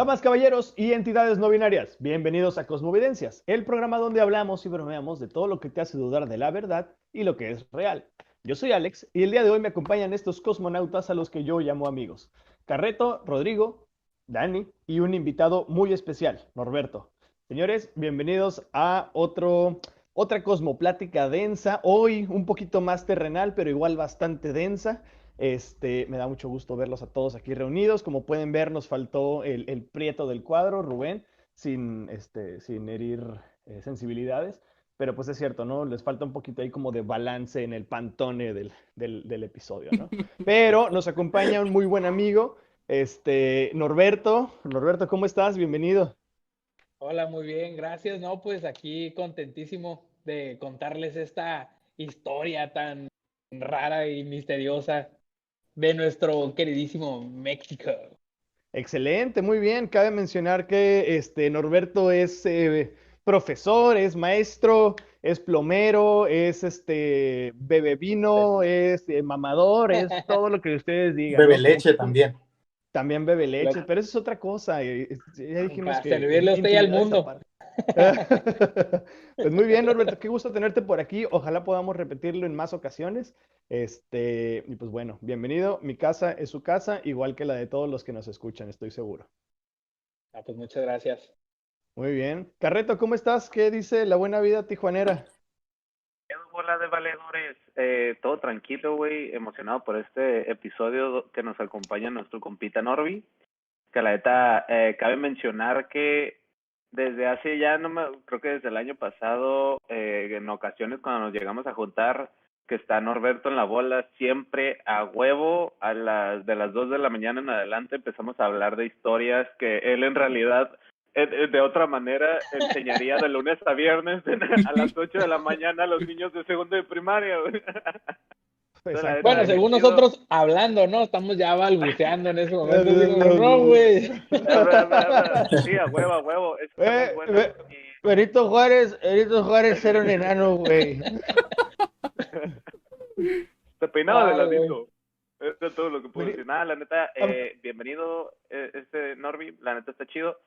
Damas, caballeros y entidades no binarias, bienvenidos a Cosmovidencias, el programa donde hablamos y bromeamos de todo lo que te hace dudar de la verdad y lo que es real. Yo soy Alex y el día de hoy me acompañan estos cosmonautas a los que yo llamo amigos. Carreto, Rodrigo, Dani y un invitado muy especial, Norberto. Señores, bienvenidos a otra cosmoplática densa, hoy un poquito más terrenal, pero igual bastante densa. Me da mucho gusto verlos a todos aquí reunidos. Como pueden ver, nos faltó el prieto del cuadro, Rubén, sin herir sensibilidades. Pero pues es cierto, ¿no? Les falta un poquito ahí como de balance en el pantone del episodio, ¿no? Pero nos acompaña un muy buen amigo, Norberto. Norberto, ¿cómo estás? Bienvenido. Hola, muy bien, gracias. No, pues aquí contentísimo de contarles esta historia tan rara y misteriosa de nuestro queridísimo México. Excelente, muy bien. Cabe mencionar que Norberto es profesor, es maestro, es plomero, es bebe vino, es mamador, es todo lo que ustedes digan, Bebe ¿no? Como leche también. también bebe leche, Lo- pero eso es otra cosa. Ya dijimos para que es servirle a usted y al intimidades mundo. aparte. Pues muy bien, Norberto, qué gusto tenerte por aquí. Ojalá podamos repetirlo en más ocasiones. Y pues bueno, bienvenido. Mi casa es su casa, igual que la de todos los que nos escuchan, estoy seguro. Pues muchas gracias. Muy bien. Carreto, ¿cómo estás? ¿Qué dice la buena vida tijuanera? Hola de valedores, todo tranquilo, güey, emocionado por este episodio que nos acompaña nuestro compita Norby, que la neta, cabe mencionar que desde hace ya, creo que desde el año pasado, en ocasiones cuando nos llegamos a juntar, que está Norberto en la bola, siempre a huevo, de las 2 de la mañana en adelante empezamos a hablar de historias que él en realidad de otra manera enseñaría de lunes a viernes a las 8 de la mañana a los niños de segundo de primaria. Bueno, Exactamente. según nosotros hablando, ¿no? Estamos ya balbuceando en ese momento, así como, no, güey. Sí, a huevo, eso está muy bueno. Benito Juárez era un enano, güey. Se peinaba de Ay, güey. ladito. Eso es todo lo que puedo decir. Nada, la neta, bienvenido, Norby, la neta está chido.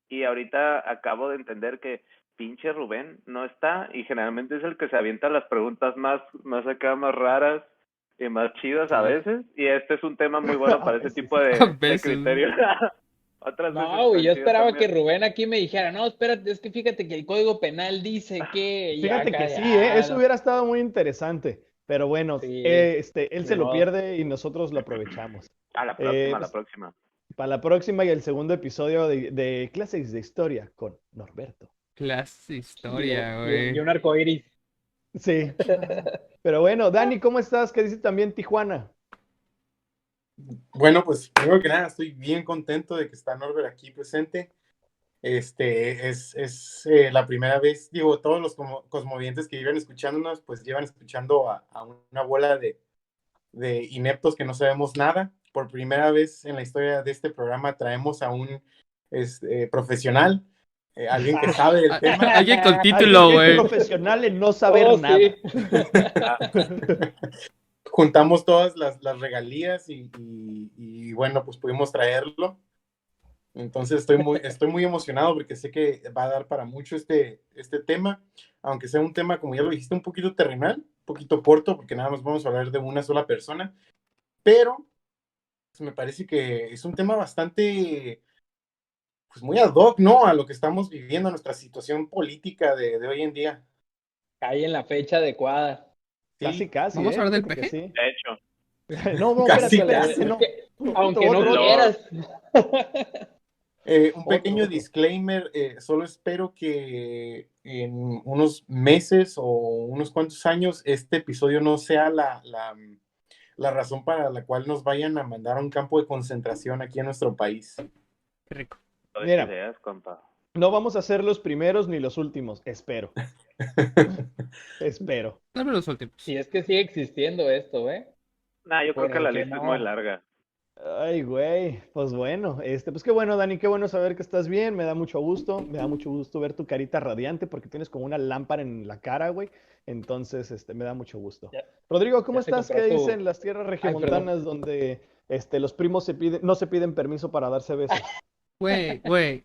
Y ahorita acabo de entender que pinche Rubén no está y generalmente es el que se avienta las preguntas más acá, más raras y más chidas a veces. Y este es un tema muy bueno para ese tipo A de veces. criterios. Otras veces No, güey, yo están chidas esperaba que también. Rubén aquí me dijera, no, espérate, es que fíjate que el Código Penal dice que, y Fíjate acá que sí, ¿eh? ya, Eso hubiera estado muy interesante. Pero bueno, sí, él ni se lo modo. pierde y nosotros lo aprovechamos. A la próxima, a la Pues, próxima. para la próxima y el segundo episodio de Clases de Historia con Norberto. Clase Y, historia, y güey. un arco iris. Sí. Pero bueno, Dani, ¿cómo estás? ¿Qué dice también Tijuana? Bueno, pues primero que nada, estoy bien contento de que está Norbert aquí presente. Es la primera vez, digo, todos los cosmovientes que llevan escuchándonos, pues llevan escuchando a una bola de ineptos que no sabemos nada. Por primera vez en la historia de este programa traemos a un profesional, alguien que sabe del tema. Alguien con Alguien título, que es güey. profesional en no saber Oh, nada. sí. Juntamos todas las regalías y bueno, pues pudimos traerlo. Entonces estoy muy emocionado porque sé que va a dar para mucho este tema, aunque sea un tema, como ya lo dijiste, un poquito terrenal, un poquito corto, porque nada más vamos a hablar de una sola persona, pero pues, me parece que es un tema bastante, pues muy ad hoc, ¿no? A lo que estamos viviendo, a nuestra situación política de hoy en día. Cae en la fecha adecuada. Casi, Sí, casi, ¿Vamos a ¿eh? hablar del Fíjate que peje? sí. De hecho, No, no, espérate, casi, Híjole, espérate, casi. es no. que, Otro, aunque no otro, otro, Lord. quieras. Un otro, pequeño otro. disclaimer, solo espero que en unos meses o unos cuantos años este episodio no sea la razón para la cual nos vayan a mandar a un campo de concentración aquí en nuestro país. Qué rico. Doy Mira, ideas, compa. no vamos a ser los primeros ni los últimos. Espero, espero. Dame los últimos. Y es que sigue existiendo esto, ¿eh? Nah, yo creo que la Porque lista es muy no. larga. Ay, güey, pues bueno, pues qué bueno, Dani, qué bueno saber que estás bien, me da mucho gusto ver tu carita radiante porque tienes como una lámpara en la cara, güey, entonces, me da mucho gusto. Ya, Rodrigo, ¿cómo ya se estás? ¿Qué compró dicen su. las tierras Ay, perdón. regiomontanas donde, los primos no se piden permiso para darse besos? Güey.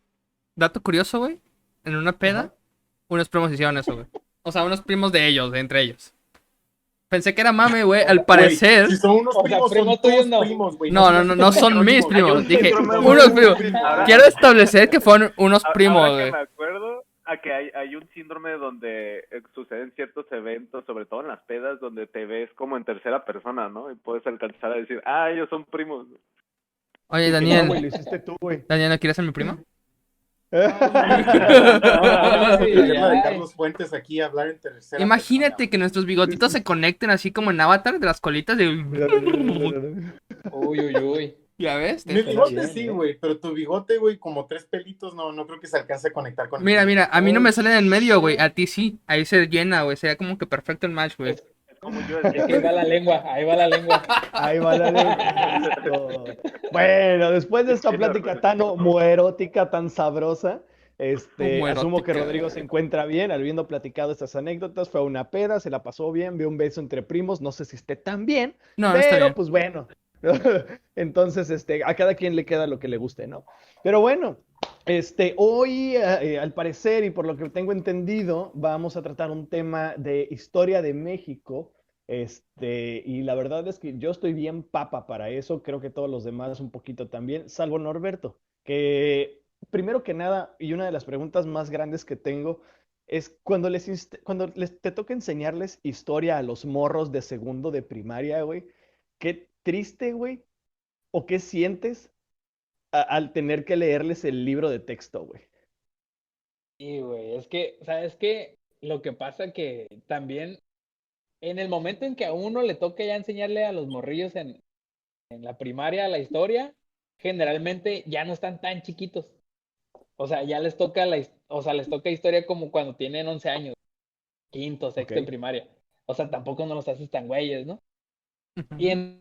Dato curioso, güey. En una peda, Ajá. unos primos hicieron eso, güey. O sea, unos primos de ellos, de entre ellos. Pensé que era mame, güey. Al Güey, parecer. si son unos O sea, primos, primos son tuyos tus no. primos, güey. No, se me no, hace no, que no son son mis anónimos. Hay primos. un Dije, síndrome, unos güey. primos. Ahora- Quiero establecer que fueron unos primos, Ahora que güey. me acuerdo, a que hay un síndrome donde suceden ciertos eventos, sobre todo en las pedas, donde te ves como en tercera persona, ¿no? Y puedes alcanzar a decir, ellos son primos. Oye, Y que no, güey, Daniel. lo hiciste tú, güey. Daniel, ¿no quieres ser mi primo? Vamos a Ay, poner la de ay. Carlos Fuentes aquí a hablar en tercera Imagínate persona, que nuestros bigotitos se conecten así como en Avatar de las colitas de... Uy, uy, uy. ¿Ya ves? Mi Suena bigote bien, sí, ¿eh? güey, pero tu bigote, güey, como 3 pelitos, no creo que se alcance a conectar con el Mira, mío. mira, a mí no Oh, me sale en el medio, güey. shit. A ti sí. Ahí se llena, güey. Sería como que perfecto el match, güey. Es, Es como yo es que ahí va la lengua, ahí va la lengua. Ahí va la lengua. Eso. Bueno, después de esta Sí, plática no, tan homoerótica, tan sabrosa, asumo que Homoerótica. Rodrigo se encuentra bien, habiendo platicado estas anécdotas, fue a una peda, se la pasó bien, vio un beso entre primos, no sé si esté tan bien, No, no está pero bien. pues bueno. Entonces, a cada quien le queda lo que le guste, ¿no? Pero bueno, hoy, al parecer, y por lo que tengo entendido, vamos a tratar un tema de historia de México. Y la verdad es que yo estoy bien papa para eso, creo que todos los demás un poquito también, salvo Norberto, que primero que nada, y una de las preguntas más grandes que tengo es cuando te toca enseñarles historia a los morros de segundo de primaria, güey, qué triste, güey, o qué sientes al tener que leerles el libro de texto, güey. Sí, güey, es que, ¿sabes qué? Lo que pasa que también en el momento en que a uno le toca ya enseñarle a los morrillos en la primaria la historia, generalmente ya no están tan chiquitos. O sea, ya les toca o sea, les toca historia como cuando tienen 11 años, quinto, Ok, sexto de primaria. O sea, tampoco no los haces tan güeyes, ¿no? Y Ujú.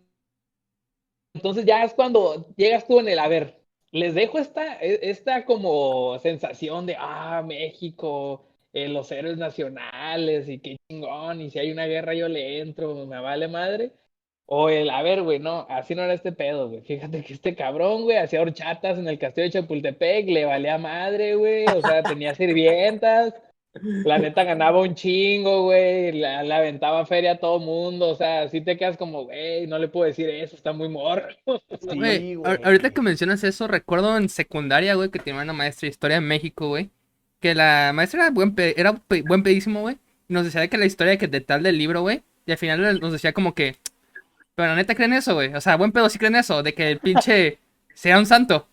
entonces ya es cuando llegas tú en a ver, les dejo esta como sensación de, México, los héroes nacionales y qué chingón, y si hay una guerra yo le entro, me vale madre. O a ver, güey, no, así no era este pedo, güey. Fíjate que este cabrón, güey, hacía horchatas en el castillo de Chapultepec, le valía madre, güey, o sea, tenía sirvientas. La neta ganaba un chingo, güey, le aventaba feria a todo mundo, o sea, si te quedas como, güey, no le puedo decir eso, está muy morro. Güey, sí, güey. ahorita que mencionas eso, recuerdo en secundaria, güey, que tenía una maestra de historia en México, güey. Que la maestra era buen pedísimo, güey. Y nos decía que la historia que de tal del libro, güey. Y al final nos decía como que, pero la neta creen eso, güey. O sea, buen pedo sí creen eso, de que el pinche sea un santo.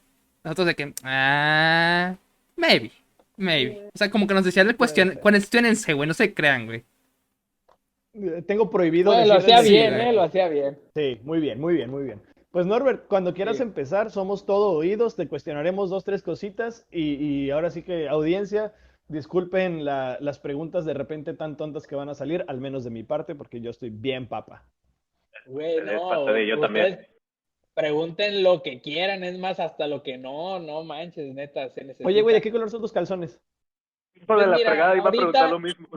Nosotros de que, maybe, maybe. O sea, como que nos decía, Puede ser. cuestionense, güey, no se crean, güey. Tengo prohibido Bueno, lo decirles hacía de Sí, bien, güey. lo que... hacía bien. Sí, muy bien, muy bien, muy bien. Pues Norbert, cuando quieras Sí. empezar, somos todo oídos, te cuestionaremos dos, tres cositas y ahora sí que audiencia, disculpen las preguntas de repente tan tontas que van a salir, al menos de mi parte, porque yo estoy bien papa. Güey, Es parte no, de yo también. ustedes pregunten lo que quieran, es más, hasta lo que no manches, neta, se Oye, güey, ¿de necesita. qué color son tus calzones? Hijo de Pues la mira, fregada, iba a preguntar lo ahorita mismo.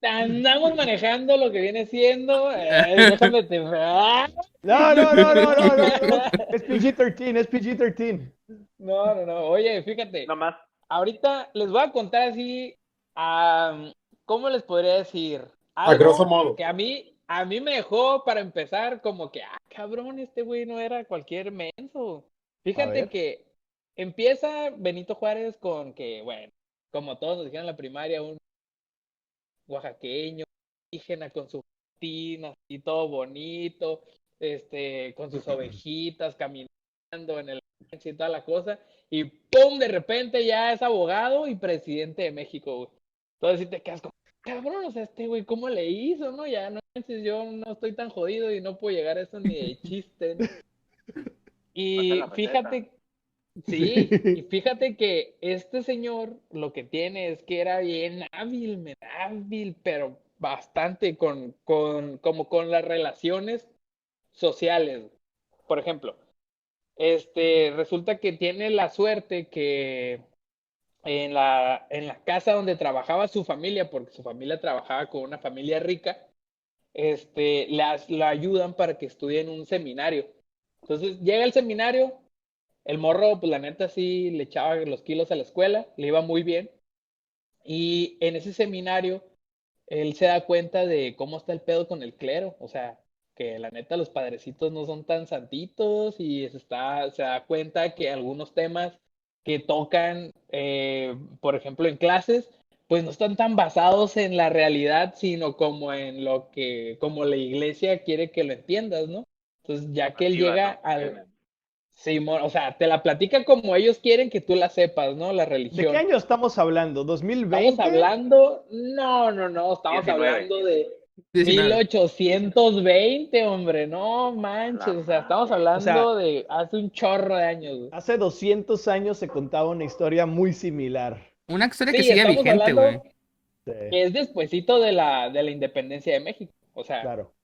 andamos manejando lo que viene siendo, déjame te... No, no, no, no, no, no, no. Es PG-13, es PG-13. No, oye, fíjate, Nada más. ahorita les voy a contar así, ¿cómo les podría decir? A grosso Algo modo. que a mí me dejó para empezar como que, cabrón, este güey no era cualquier menso. A Fíjate ver. que empieza Benito Juárez con que, bueno, como todos nos dijeron en la primaria, un oaxaqueño, indígena con su tina y todo bonito, con sus ovejitas caminando en el rancho y toda la cosa, y ¡pum! De repente ya es abogado y presidente de México, güey. Entonces si te quedas como, cabrón, o sea, este güey, ¿cómo le hizo, no? Ya no manches, yo no estoy tan jodido y no puedo llegar a eso ni de chiste, ¿no? Pasa la Y receta. fíjate, sí, y fíjate que este señor lo que tiene es que era bien hábil, pero bastante como con las relaciones sociales. Por ejemplo, resulta que tiene la suerte que en la casa donde trabajaba su familia, porque su familia trabajaba con una familia rica, la ayudan para que estudie en un seminario. Entonces llega al seminario, el morro, pues la neta sí le echaba los kilos a la escuela, le iba muy bien. Y en ese seminario, él se da cuenta de cómo está el pedo con el clero, o sea, que la neta los padrecitos no son tan santitos y se da cuenta que algunos temas que tocan, por ejemplo, en clases, pues no están tan basados en la realidad, sino como en lo que, como la iglesia quiere que lo entiendas, ¿no? Entonces, ya que él Normativa, llega ¿no? al, sí, o sea, te la platica como ellos quieren que tú la sepas, ¿no? La ¿De qué religión. año estamos hablando? Estamos ¿2020? hablando, no, estamos 19. hablando de 19. 1820, hombre, no A la manches, o sea, estamos madre. O sea, hablando de hace un chorro de años, güey. hace 200 años se contaba una historia muy similar. Una historia que Sí, sigue estamos vigente, hablando güey. Sí, que es despuesito de la independencia de México, o sea, claro.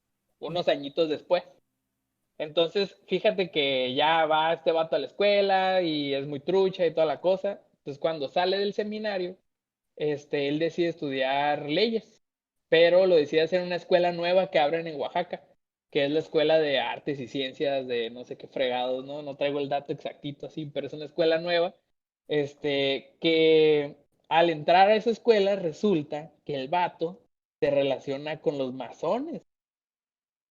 unos añitos después. Entonces, fíjate que ya va este vato a la escuela y es muy trucha y toda la cosa. Entonces, cuando sale del seminario, él decide estudiar leyes, pero lo decide hacer en una escuela nueva que abren en Oaxaca, que es la Escuela de Artes y Ciencias de no sé qué fregados, ¿no? No traigo el dato exactito así, pero es una escuela nueva, que al entrar a esa escuela resulta que el vato se relaciona con los masones.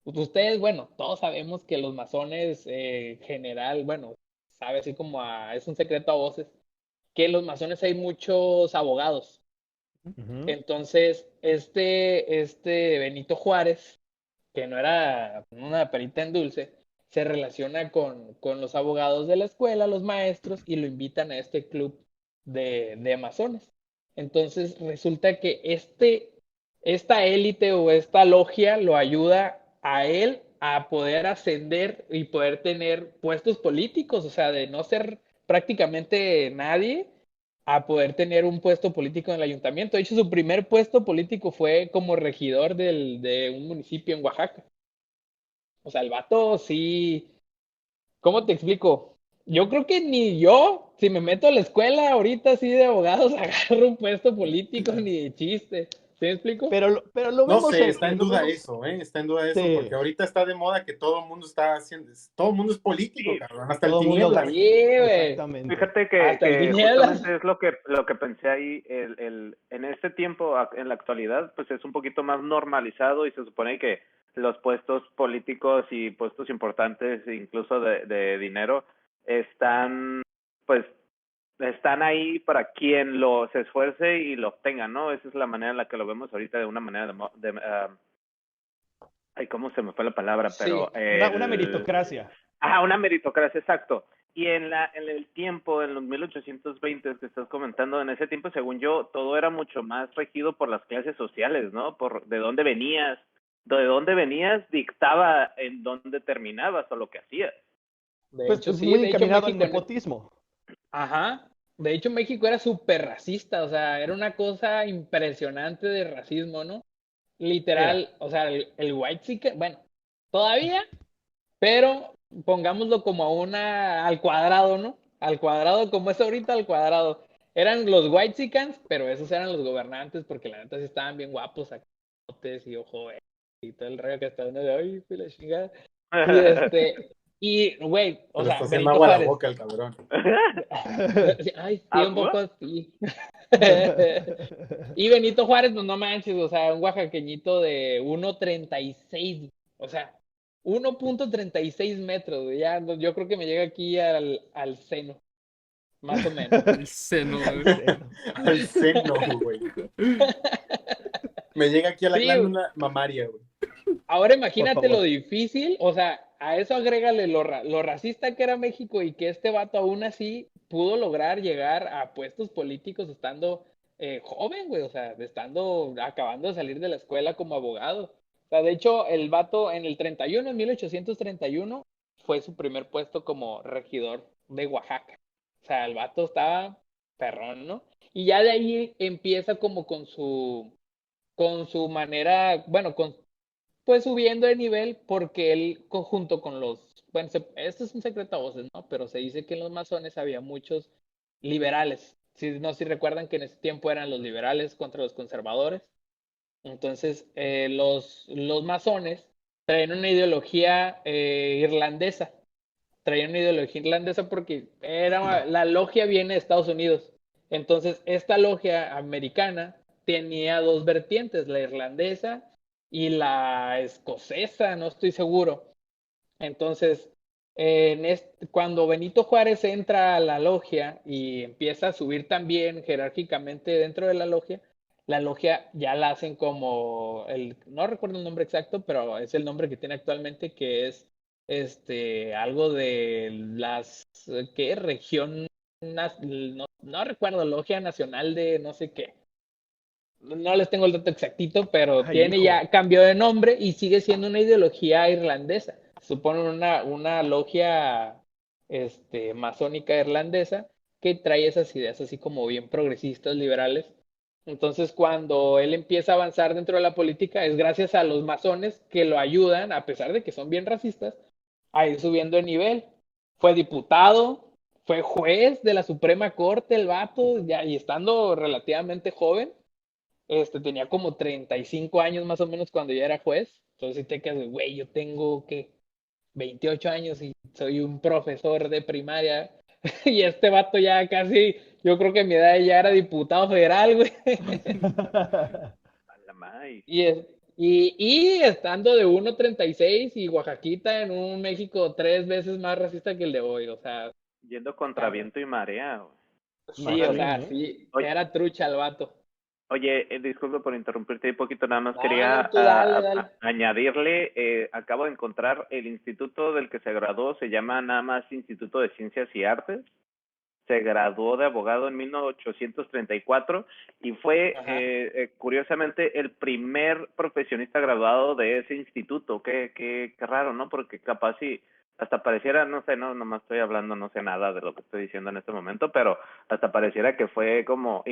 Pues ustedes, bueno, todos sabemos que los masones, general, bueno, sabe así como es un secreto a voces, que en los masones hay muchos abogados. Ujú. Entonces, este Benito Juárez, que no era una perita en dulce, se relaciona con los abogados de la escuela, los maestros, y lo invitan a este club de masones. Entonces, resulta que esta élite o esta logia lo ayuda a él a poder ascender y poder tener puestos políticos, o sea, de no ser prácticamente nadie a poder tener un puesto político en el ayuntamiento. De hecho, su primer puesto político fue como regidor de un municipio en Oaxaca. O sea, el vato sí. ¿Cómo te explico? Yo creo que ni yo, si me meto a la escuela ahorita así de abogados, agarro un puesto político ni de chiste. ¿Sí me explico? Pero lo No vemos sé, está en lo duda vemos, eso, ¿eh? Está en duda eso, sí, porque ahorita está de moda que todo el mundo está haciendo, todo el mundo es político, Sí, cabrón, hasta el todo mundo tinieblas. gana. Sí, güey. Exactamente. fíjate Hasta el que tinieblas. justamente es lo que pensé ahí, en este tiempo, en la actualidad, pues es un poquito más normalizado y se supone que los puestos políticos y puestos importantes, incluso de dinero, están, pues, están ahí para quien se esfuerce y lo obtenga, ¿no? Esa es la manera en la que lo vemos ahorita de una manera ay, ¿cómo se me fue la palabra? Sí. Pero Una meritocracia. ajá, una meritocracia, exacto. Y en el tiempo, en los 1820 que estás comentando, en ese tiempo, según yo, todo era mucho más regido por las clases sociales, ¿no? Por de dónde venías dictaba en dónde terminabas o lo que hacías. De Pues hecho, sí. muy De hecho, encaminado al México nepotismo. ajá. De hecho, México era súper racista, o sea, era una cosa impresionante de racismo, ¿no? Era. Literal, o sea, el white bueno, todavía, pero pongámoslo como al cuadrado, ¿no? Al cuadrado, como es ahorita al cuadrado. Eran los white pero esos eran los gobernantes, porque la neta sí estaban bien guapos, sacotes y ojo, y todo el rollo que está uno de, ay, fue la chingada. Y güey, Se o le sea, está haciendo Benito agua a la Juárez. boca el cabrón. Sí, ay, sí, un ¿Agua? poco así. Y Benito Juárez, pues no manches, o sea, un oaxaqueñito de 1.36, o sea, 1.36 metros, güey, ya, yo creo que me llega aquí al seno, más o menos. El seno, Al güey. seno. Al seno, güey. Me llega aquí a la Sí, glándula mamaria, güey. ahora Por imagínate lo favor. difícil, o sea, a eso agrégale lo racista que era México y que este vato aún así pudo lograr llegar a puestos políticos estando joven, güey, o sea, acabando de salir de la escuela como abogado. O sea, de hecho, el vato en el 31, en 1831, fue su primer puesto como regidor de Oaxaca. O sea, el vato estaba perrón, ¿no? Y ya de ahí empieza como con su manera, bueno, pues subiendo de nivel porque él junto con bueno, esto es un secreto a voces, ¿no? Pero se dice que en los masones había muchos liberales. Si recuerdan que en ese tiempo eran los liberales contra los conservadores. Entonces, los masones traen una ideología irlandesa. traían una ideología irlandesa porque la logia viene de Estados Unidos. Entonces, esta logia americana tenía dos vertientes, la irlandesa y la escocesa, no estoy seguro. Entonces, cuando Benito Juárez entra a la logia y empieza a subir también jerárquicamente dentro de la logia ya la hacen como no recuerdo el nombre exacto, pero es el nombre que tiene actualmente, que es algo de ¿qué? Región, no recuerdo, Logia Nacional de no sé qué. No les tengo el dato exactito, pero Ay, hijo. ya cambió de nombre y sigue siendo una ideología irlandesa. Suponen una logia masónica irlandesa que trae esas ideas así como bien progresistas, liberales. Entonces, cuando él empieza a avanzar dentro de la política, es gracias a los masones que lo ayudan, a pesar de que son bien racistas, a ir subiendo de nivel. Fue diputado, fue juez de la Suprema Corte, el vato, ya, y estando relativamente joven. Tenía como 35 años más o menos cuando ya era juez. Entonces, si te quedas, güey, yo tengo, ¿qué? 28 años y soy un profesor de primaria. Y este vato ya casi, yo creo que a mi edad ya era diputado federal, güey. A la madre. Y estando de 1.36 y Oaxaquita en un México 3 veces más racista que el de hoy, o sea, Yendo contra viento y marea, güey. sí, o Machín, sea, ¿eh? sí, Oye, era trucha el vato. Oye, disculpe por interrumpirte un poquito, nada más No, quería no, tú dale, dale. añadirle, acabo de encontrar el instituto del que se graduó, se llama nada más Instituto de Ciencias y Artes, se graduó de abogado en 1834 y fue, curiosamente, el primer profesionista graduado de ese instituto. Qué raro, ¿no? Porque capaz si hasta pareciera, no sé, no, nomás estoy hablando, no sé nada de lo que estoy diciendo en este momento, pero hasta pareciera que fue como,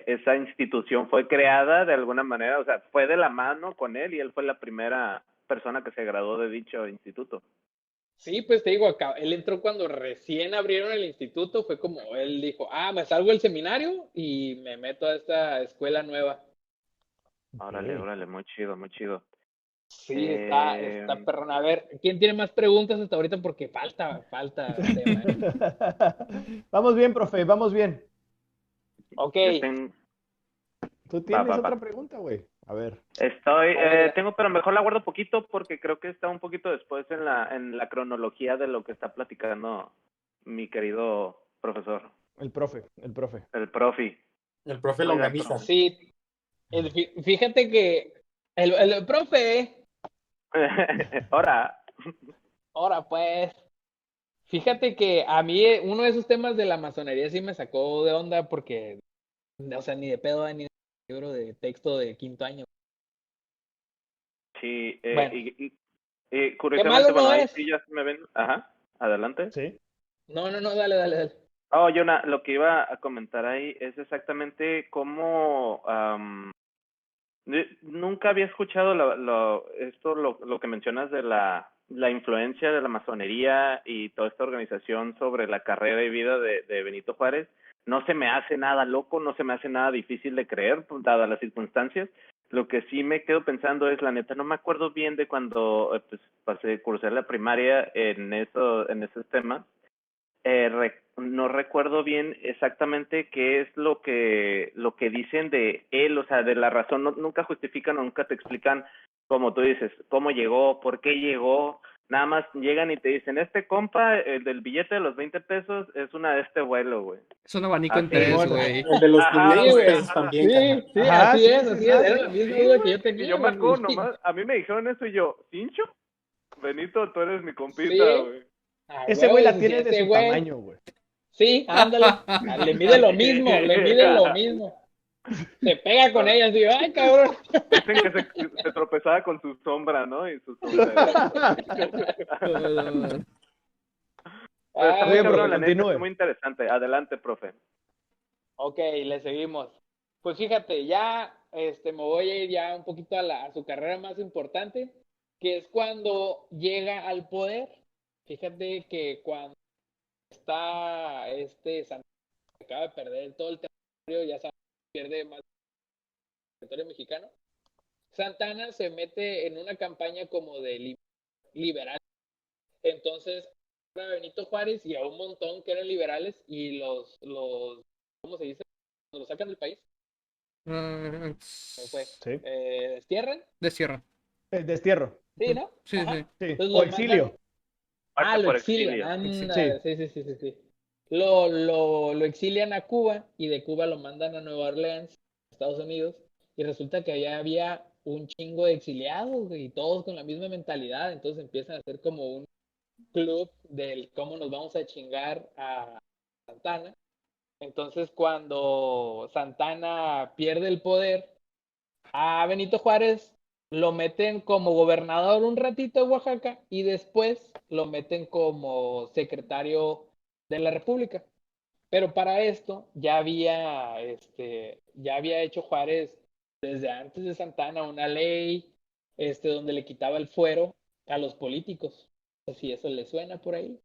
esa institución fue creada de alguna manera, o sea, fue de la mano con él y él fue la primera persona que se graduó de dicho instituto. Sí, pues te digo, acá, él entró cuando recién abrieron el instituto, fue como él dijo, me salgo del seminario y me meto a esta escuela nueva. Órale, Ok. órale, muy chido, muy chido. Sí, Eh, está perrón. A ver, ¿quién tiene más preguntas hasta ahorita? Porque falta tema. Vamos bien, profe, vamos bien. Ok, yo tengo, Tú va, tienes va, va. otra pregunta, güey. A ver. a ver, Tengo, pero mejor la guardo poquito porque creo que está un poquito después en la cronología de lo que está platicando mi querido profesor, El profe. el profi. El profe Oiga, Longaniza. sí, fíjate que el profe, ahora, ahora pues, fíjate que a mí uno de esos temas de la masonería sí me sacó de onda porque, o sea, ni de pedo, ni de libro de texto de quinto año. sí, Bueno, qué malo curiosamente, bueno, no ahí es. sí ya se me ven, ajá, adelante. Sí. No, dale, dale, dale. Oh, Jonah, lo que iba a comentar ahí es exactamente cómo nunca había escuchado lo que mencionas de la influencia de la masonería y toda esta organización sobre la carrera y vida de Benito Juárez. No se me hace nada loco, no se me hace nada difícil de creer, dadas las circunstancias. Lo que sí me quedo pensando es, la neta, no me acuerdo bien de cuando cursé la primaria en esos temas. No recuerdo bien exactamente qué es lo que dicen de él, o sea, de la razón, nunca justifican o nunca te explican, como tú dices, cómo llegó, por qué llegó, nada más llegan y te dicen, este compa, el del billete de los 20 pesos, es una de este vuelo, güey. Es un abanico en Así, tres, Simón, güey. el de los ajá, Sí, 500 güey, güey. pesos ajá. también, Sí, carnal. sí, Ajá, sí, así sí, es. sí. Era la misma Sí, duda que güey, yo y tenía, yo me acuerdo güey. nomás, a mí me dijeron eso y yo, ¿Cincho? Benito, tú eres mi compita, Sí, güey. a Ese huevo, güey la dices, sí, tiene de ese su güey. tamaño, güey. Sí, ándale. Le mide lo mismo, le mide lo mismo. Se pega con ella, así, ay, cabrón. Dicen que se tropezaba con su sombra, ¿no? Y su sombra. Pero está Ay, muy Muy bien, profe, cabrón, la güey. neta, está continúe. muy interesante. Adelante, profe. Ok, le seguimos. Pues fíjate, ya me voy a ir ya un poquito a su carrera más importante, que es cuando llega al poder. Fíjate que cuando está Santana, acaba de perder todo el territorio, ya sabes, pierde más territorio mexicano. Santana se mete en una campaña como de liberal. Entonces a Benito Juárez y a un montón que eran liberales y ¿cómo se dice? Cuando los sacan del país, ¿cómo fue? Sí. ¿Destierran? Destierro. Destierro. Sí, ¿no? Sí, Ajá. sí. Sí. Entonces O lo mandan, exilio. Parte lo por exilian, exilio. Sí. anda, sí. Lo exilian a Cuba y de Cuba lo mandan a Nueva Orleans, Estados Unidos, y resulta que allá había un chingo de exiliados, güey, y todos con la misma mentalidad, entonces empiezan a hacer como un club del cómo nos vamos a chingar a Santana. Entonces cuando Santana pierde el poder, a Benito Juárez lo meten como gobernador un ratito de Oaxaca y después lo meten como secretario de la República. Pero para esto ya había hecho Juárez desde antes de Santana una ley, donde le quitaba el fuero a los políticos. Si eso le suena por ahí.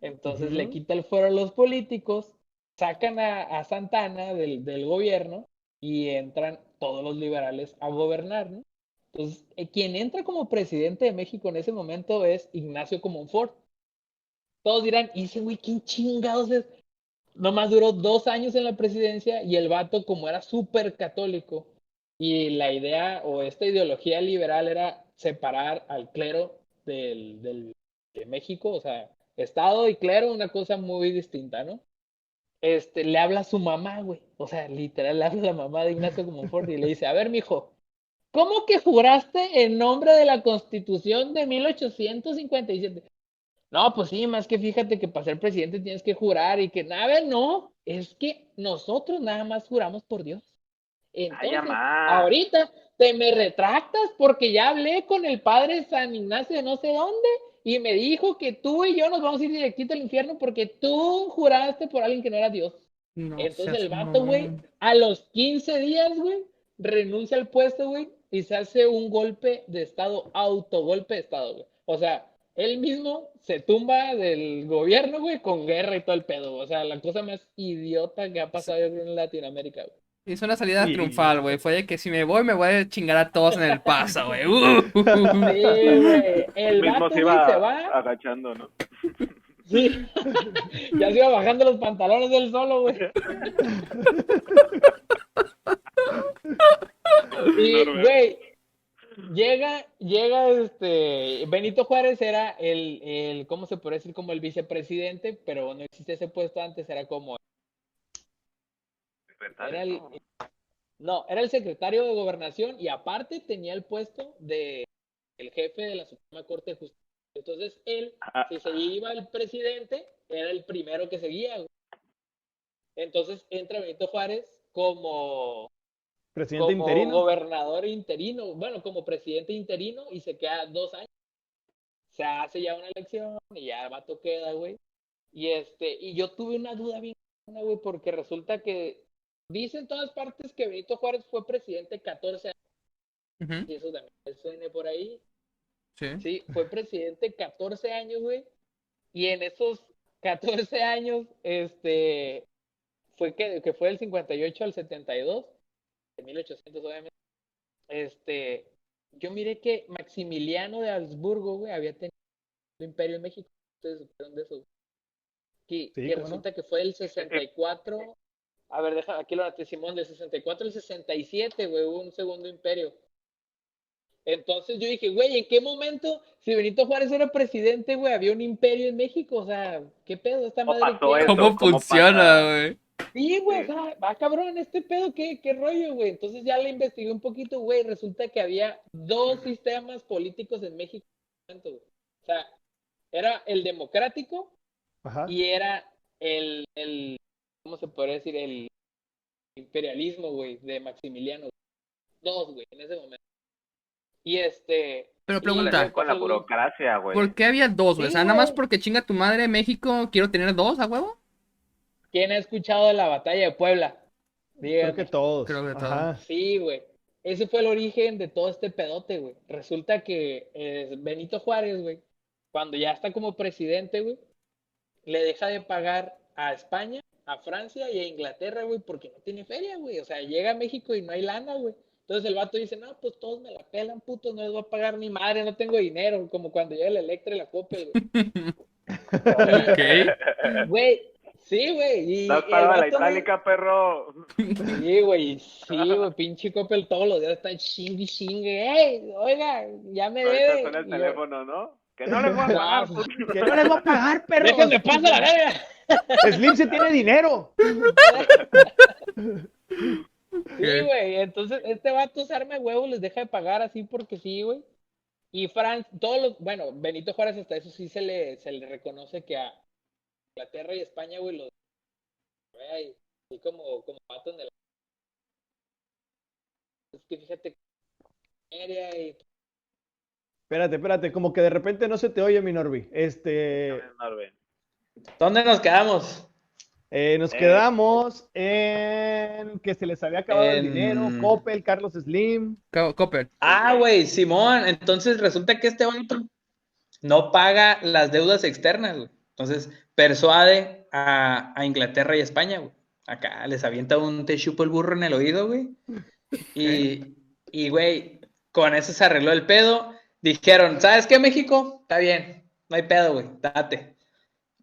Entonces le Ujú. quita el fuero a los políticos, sacan a Santana del gobierno y entran todos los liberales a gobernar, ¿no? Entonces, quien entra como presidente de México en ese momento es Ignacio Comonfort. Todos dirán, ¿y ese güey quién chingados es? Nomás duró 2 años en la presidencia y el vato, como era súper católico, y la idea o esta ideología liberal era separar al clero de México, o sea, Estado y clero, una cosa muy distinta, ¿no? Le habla a su mamá, güey, o sea, literal, le habla a la mamá de Ignacio Comonfort y le dice, a ver, mijo, ¿cómo que juraste en nombre de la Constitución de 1857? No, pues sí, más que fíjate que para ser presidente tienes que jurar y que nada, no, es que nosotros nada más juramos por Dios. Ay, Entonces, mamá. ahorita te me retractas porque ya hablé con el padre San Ignacio de no sé dónde y me dijo que tú y yo nos vamos a ir directito al infierno porque tú juraste por alguien que no era Dios. No Entonces el seas vato, güey, mamón. a los 15 días, güey, renuncia al puesto, güey, y se hace un golpe de estado, autogolpe de estado, güey. O sea, él mismo se tumba del gobierno, güey, con guerra y todo el pedo, güey. O sea, la cosa más idiota que ha pasado yo creo, en Latinoamérica, güey. Hizo una salida Y triunfal, güey. Fue de que si me voy a chingar a todos en el paso, güey. Sí, güey. Él El mismo se vato, güey, se iba va. agachando, ¿no? Sí. Ya se iba bajando los pantalones del solo, güey. Y, Enorme. güey, llega Benito Juárez era ¿cómo se puede decir? Como el vicepresidente, pero no existe ese puesto antes, era como, era Secretario, el, ¿no? no, era el secretario de Gobernación y aparte tenía el puesto de el jefe de la Suprema Corte de Justicia. Entonces él, Ah, si se iba el presidente, era el primero que seguía, güey. Entonces entra Benito Juárez presidente como interino. gobernador interino, bueno, como presidente interino y se queda 2 años. Se hace ya una elección y ya el vato queda, güey. Y yo tuve una duda bien, güey, porque resulta que dicen en todas partes que Benito Juárez fue presidente 14 años, Ujú, y eso también suene por ahí. sí. Sí, fue presidente 14 años, güey. Y en esos 14 años, que fue del 58 al 72, de 1800 obviamente, este, yo miré que Maximiliano de Habsburgo, güey, había tenido un imperio en México. Ustedes supieron de eso. Sí, Que cómo no. resulta que fue del 64. A ver, deja, aquí lo anoté, Simón, del 64 al 67, güey, hubo un segundo imperio. Entonces yo dije, güey, ¿en qué momento, si Benito Juárez era presidente, güey, había un imperio en México? O sea, ¿qué pedo? ¿Esta ¿cómo madre pasó qué? eso? ¿Cómo ¿Cómo funciona, pasa? güey? Sí, güey, o Sí. sea, va cabrón, este pedo, ¿qué rollo, güey? Entonces ya le investigué un poquito, güey, resulta que había dos sistemas políticos en México. O sea, era el democrático Ajá. y era ¿cómo se podría decir? El imperialismo, güey, de Maximiliano. Dos, güey, en ese momento. Y Pero y Híjole, luego pregunta, con la pasó el... burocracia, ¿por güey. qué había dos, güey? O Sí, sea, nada más güey. porque chinga tu madre México, quiero tener dos a huevo. ¿Quién ha escuchado de la batalla de Puebla? Creo que Díganme. todos. Creo que todo. Ajá. Sí, güey. Ese fue el origen de todo este pedote, güey. Resulta que Benito Juárez, güey, cuando ya está como presidente, güey, le deja de pagar a España, a Francia y a Inglaterra, güey, porque no tiene feria, güey. O sea, llega a México y no hay lana, güey. Entonces el vato dice, no, pues todos me la pelan, putos, no les voy a pagar ni madre, no tengo dinero, como cuando llega el Electra y la Coppel, güey. Ok. Güey, sí, güey. Y No el estaba la vato, güey, itálica, perro. sí, güey, pinche Coppel todos los días está chingue. ¡Ey, oiga, ya me Ahorita debe! suena el Y yo, teléfono, ¿no? Que no les voy a no, pagar, pues, puto. Que no les voy a pagar, perros. déjenme pasar la verga. Slim se tiene dinero. Sí, güey, entonces este vato se arma de huevos, les deja de pagar así porque sí, güey. Y bueno, Benito Juárez hasta eso sí se le reconoce que a Inglaterra y España, güey, los ve ahí, así como vatos de la... Es que fíjate que y Espérate, como que de repente no se te oye, mi Norby. Norbe. ¿dónde nos quedamos? Nos quedamos en que se les había acabado el dinero, En... Coppel, Carlos Slim. Copper. Ah, güey, Simón, entonces resulta que este vato no paga las deudas externas, güey. Entonces persuade a Inglaterra y España, güey. Acá les avienta un te chupo el burro en el oído, güey. Y, güey, con eso se arregló el pedo. Dijeron, ¿sabes qué, México? Está bien, no hay pedo, güey, date.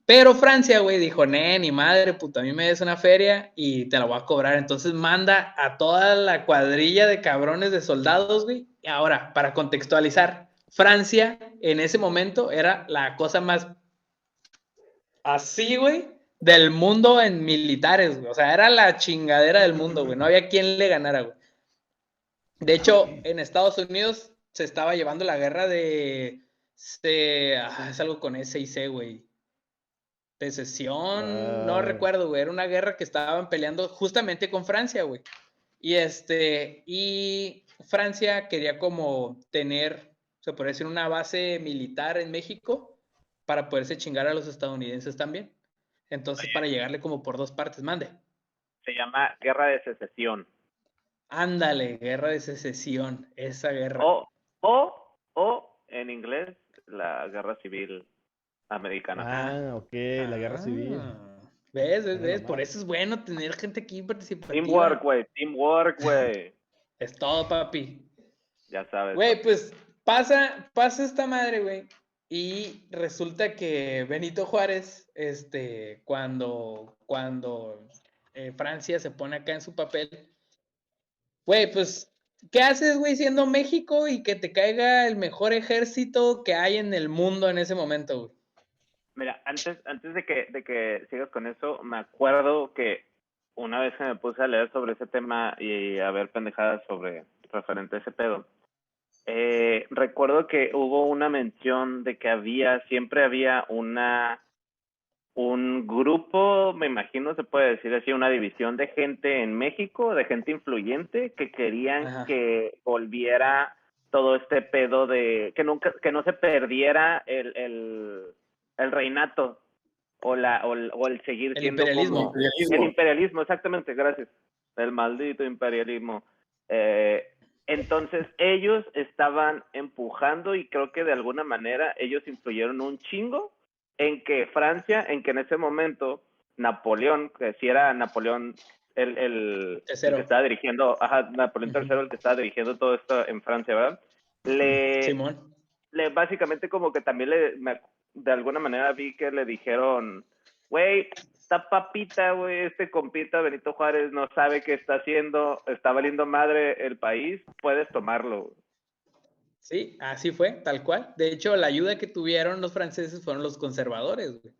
Pero Francia, güey, dijo, ni madre, puto, a mí me des una feria y te la voy a cobrar. Entonces manda a toda la cuadrilla de cabrones de soldados, güey. Y ahora, para contextualizar, Francia en ese momento era la cosa más así, güey, del mundo en militares, güey. O sea, era la chingadera del mundo, güey. No había quien le ganara, güey. De hecho, en Estados Unidos se estaba llevando la guerra es algo con S y C, güey. De secesión, no recuerdo, güey. Era una guerra que estaban peleando justamente con Francia, güey. Y Francia quería como tener, se podría decir, una base militar en México para poderse chingar a los estadounidenses también. Entonces, para llegarle como por dos partes, mande. Se llama Guerra de Secesión. Ándale, guerra de secesión, esa guerra. O en inglés, la Guerra Civil Americana. Ah, ok, la guerra civil. ¿Ves? Por eso es bueno tener gente aquí participativa. Teamwork, güey. Es todo, papi. Ya sabes. Güey, pues pasa esta madre, güey. Y resulta que Benito Juárez, cuando Francia se pone acá en su papel, güey, pues, ¿qué haces, güey, siendo México y que te caiga el mejor ejército que hay en el mundo en ese momento, güey? Mira, antes de que sigas con eso, me acuerdo que una vez que me puse a leer sobre ese tema y a ver pendejadas referente a ese pedo, recuerdo que hubo una mención de que siempre había un grupo, me imagino se puede decir así, una división de gente en México, de gente influyente, que querían que volviera todo este pedo que no se perdiera el reinato o el seguir El siendo imperialismo. el imperialismo, exactamente, gracias, el maldito imperialismo. Entonces ellos estaban empujando y creo que de alguna manera ellos influyeron un chingo en que en ese momento Napoleón, que si era Napoleón el que estaba dirigiendo, Napoleón III el que estaba dirigiendo todo esto en Francia, ¿verdad? Simón. Básicamente como que también de alguna manera vi que le dijeron, güey, esta papita, güey, este compita Benito Juárez no sabe qué está haciendo, está valiendo madre el país, puedes tomarlo. Sí, así fue, tal cual. De hecho, la ayuda que tuvieron los franceses fueron los conservadores, güey.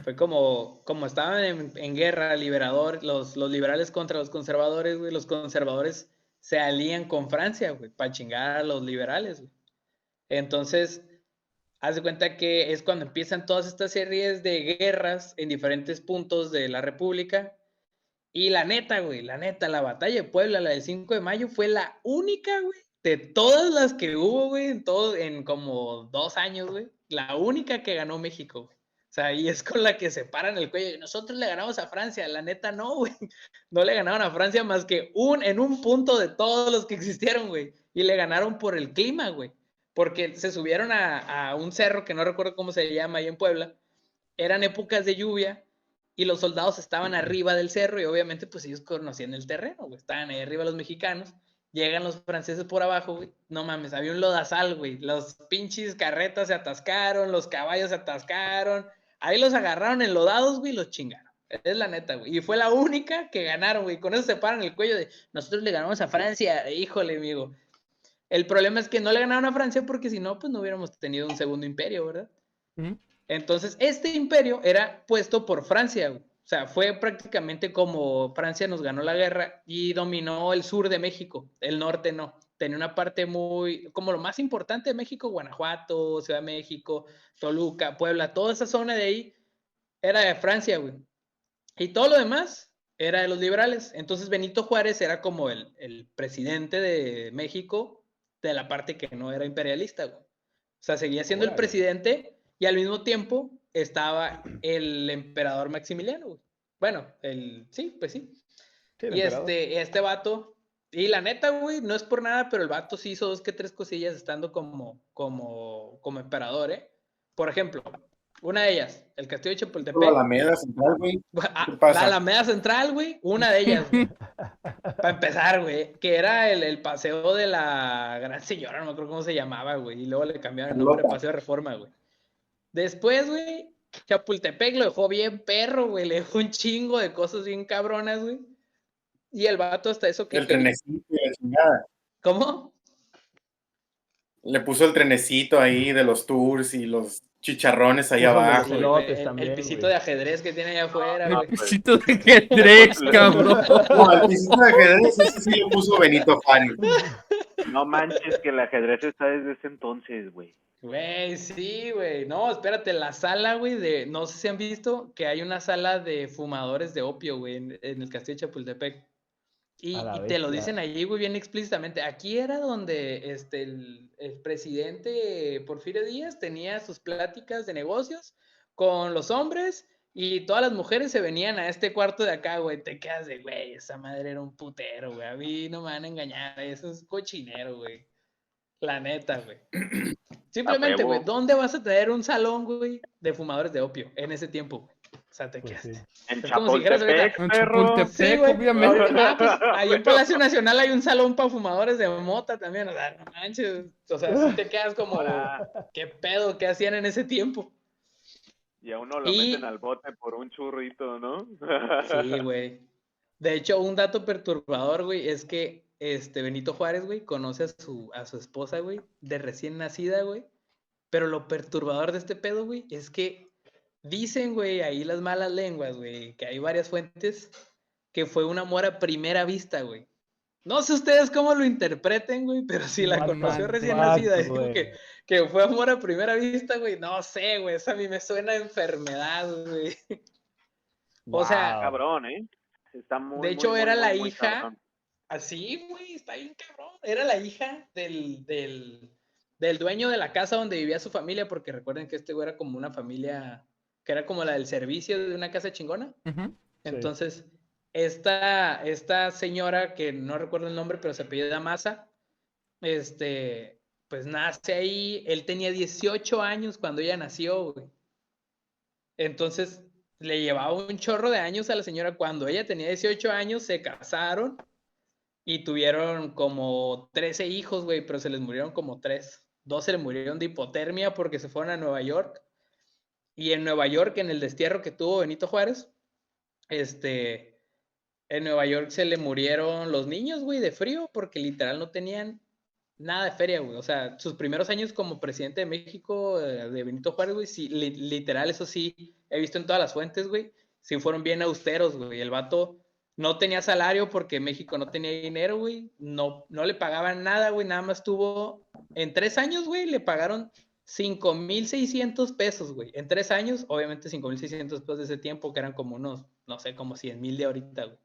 Fue como estaban en guerra, los liberales contra los conservadores, güey. Los conservadores se alían con Francia, güey, para chingar a los liberales, güey. Entonces, haz de cuenta que es cuando empiezan todas estas series de guerras en diferentes puntos de la República. Y la neta, güey, la batalla de Puebla, la del 5 de mayo, fue la única, güey, de todas las que hubo, güey, en como 2 años, güey, la única que ganó México, güey. O sea, y es con la que se paran el cuello. Nosotros le ganamos a Francia, la neta no, güey. No le ganaron a Francia más que en un punto de todos los que existieron, güey. Y le ganaron por el clima, güey. Porque se subieron a un cerro que no recuerdo cómo se llama ahí en Puebla. Eran épocas de lluvia y los soldados estaban arriba del cerro y obviamente pues ellos conocían el terreno, güey. Estaban ahí arriba los mexicanos Llegan los franceses por abajo, güey. No mames, había un lodazal, güey. Los pinches carretas se atascaron, los caballos se atascaron. Ahí los agarraron enlodados, güey, y los chingaron. Es la neta, güey. Y fue la única que ganaron, güey. Con eso se paran el cuello de nosotros le ganamos a Francia. Híjole, amigo. El problema es que no le ganaron a Francia porque si no, pues no hubiéramos tenido un segundo imperio, ¿verdad? Ujú. Entonces, este imperio era puesto por Francia, güey. O sea, fue prácticamente como Francia nos ganó la guerra y dominó el sur de México, el norte no. Tenía una parte muy, como lo más importante de México, Guanajuato, Ciudad de México, Toluca, Puebla, toda esa zona de ahí era de Francia, güey. Y todo lo demás era de los liberales. Entonces Benito Juárez era como el presidente de México de la parte que no era imperialista, güey. O sea, seguía siendo el Órale. presidente y al mismo tiempo estaba el emperador Maximiliano, güey. Bueno, sí, pues sí. Sí, el Y emperador. este vato, y la neta, güey, no es por nada, pero el vato sí hizo 2 que 3 cosillas estando como emperador, ¿eh? Por ejemplo, una de ellas, el castillo de La Chapultepec. Alameda Central, güey. ¿Qué La pasa? Alameda Central, güey, una de ellas, güey. Para empezar, güey, que era el paseo de la Gran Señora, no me acuerdo cómo se llamaba, güey, y luego le cambiaron el nombre, Carlota. Paseo de Reforma, güey. Después, güey, Chapultepec lo dejó bien perro, güey, le dejó un chingo de cosas bien cabronas, güey. Y el vato hasta eso que El quería. trenecito y la chingada. ¿Cómo? Le puso el trenecito ahí de los tours y los chicharrones ahí Puso el de los abajo. Sí, elotes güey, el también, pisito güey. de ajedrez que tiene allá afuera, El güey. pisito de ajedrez, cabrón. No, al pisito de ajedrez, ese sí le puso Benito Juárez. No manches, que el ajedrez está desde ese entonces, güey. Güey, sí, güey. No, espérate, la sala, güey, no sé si han visto que hay una sala de fumadores de opio, güey, en el castillo de Chapultepec. A la Y te lo bestia. dicen allí, güey, bien explícitamente. Aquí era donde el presidente Porfirio Díaz tenía sus pláticas de negocios con los hombres y todas las mujeres se venían a este cuarto de acá, güey. Te quedas de, güey, esa madre era un putero, güey. A mí no me van a engañar, eso es cochinero, güey. La neta, güey. Simplemente, güey, huevo. ¿dónde vas a traer un salón, güey, de fumadores de opio en ese tiempo, güey? O sea, te Pues quedaste. sí. En Es como si dijeras ahorita, Chapultepec, En perro. Chapultepec, sí, güey. obviamente. Pues ahí en Palacio Nacional hay un salón para fumadores de mota también. O sea, no manches. O sea, sí te quedas como, ¿qué pedo? ¿Qué hacían en ese tiempo? Y a uno lo Y- meten al bote por un churrito, ¿no? Sí, güey. De hecho, un dato perturbador, güey, es que Benito Juárez, güey, conoce a su esposa, güey, de recién nacida, güey. Pero lo perturbador de este pedo, güey, es que dicen, güey, ahí las malas lenguas, güey, que hay varias fuentes, que fue un amor a primera vista, güey. No sé ustedes cómo lo interpreten, güey, pero si la What conoció the recién fuck, nacida, digo güey. que fue amor a primera vista, güey. No sé, güey, eso a mí me suena a enfermedad, güey. O sea, Wow. Cabrón, ¿eh? Está muy, de hecho muy, era muy, la muy, muy hija, cabrón. así, güey, está bien cabrón. Era la hija del dueño de la casa donde vivía su familia, porque recuerden que este güey era como una familia que era como la del servicio de una casa chingona. Ujú. Entonces, esta señora, que no recuerdo el nombre, pero se apellida Maza, pues nace ahí, él tenía 18 años cuando ella nació, güey. Entonces, le llevaba un chorro de años a la señora. Cuando ella tenía 18 años, se casaron y tuvieron como 13 hijos, güey, pero se les murieron como 3. 2 se le murieron de hipotermia porque se fueron a Nueva York. Y en Nueva York, en el destierro que tuvo Benito Juárez, en Nueva York se le murieron los niños, güey, de frío, porque literal no tenían nada de feria, güey. O sea, sus primeros años como presidente de México, de Benito Juárez, güey, sí, literal, eso sí, he visto en todas las fuentes, güey, sí fueron bien austeros, güey. El vato no tenía salario porque México no tenía dinero, güey. No le pagaban nada, güey. Nada más tuvo, en 3 años, güey, le pagaron 5,600 pesos, güey. En 3 años, obviamente 5,600 pesos de ese tiempo, que eran como unos, no sé, como 100,000 de ahorita, güey.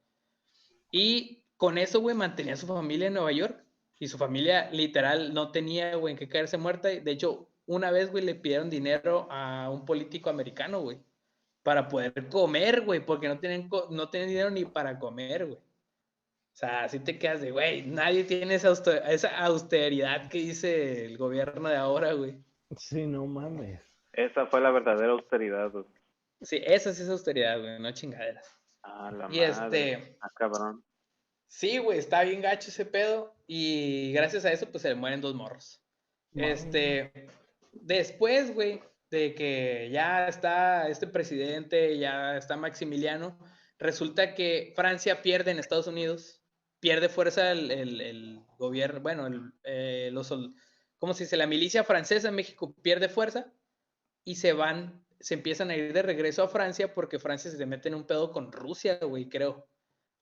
Y con eso, güey, mantenía a su familia en Nueva York. Y su familia, literal, no tenía, güey, en qué caerse muerta. De hecho, una vez, güey, le pidieron dinero a un político americano, güey, para poder comer, güey, porque no tenían dinero ni para comer, güey. O sea, así te quedas de, güey, nadie tiene esa austeridad que dice el gobierno de ahora, güey. Sí, no mames. Esa fue la verdadera austeridad, güey. Sí, esa sí es austeridad, güey, no chingaderas. Ah, la Y madre. Ah, cabrón. Sí, güey, está bien gacho ese pedo. Y gracias a eso, pues se le mueren 2 morros. Después, güey, de que ya está este presidente, ya está Maximiliano, resulta que Francia pierde en Estados Unidos, pierde fuerza el gobierno, bueno, ¿cómo se dice? La milicia francesa en México pierde fuerza y se empiezan a ir de regreso a Francia porque Francia se mete en un pedo con Rusia, güey, creo,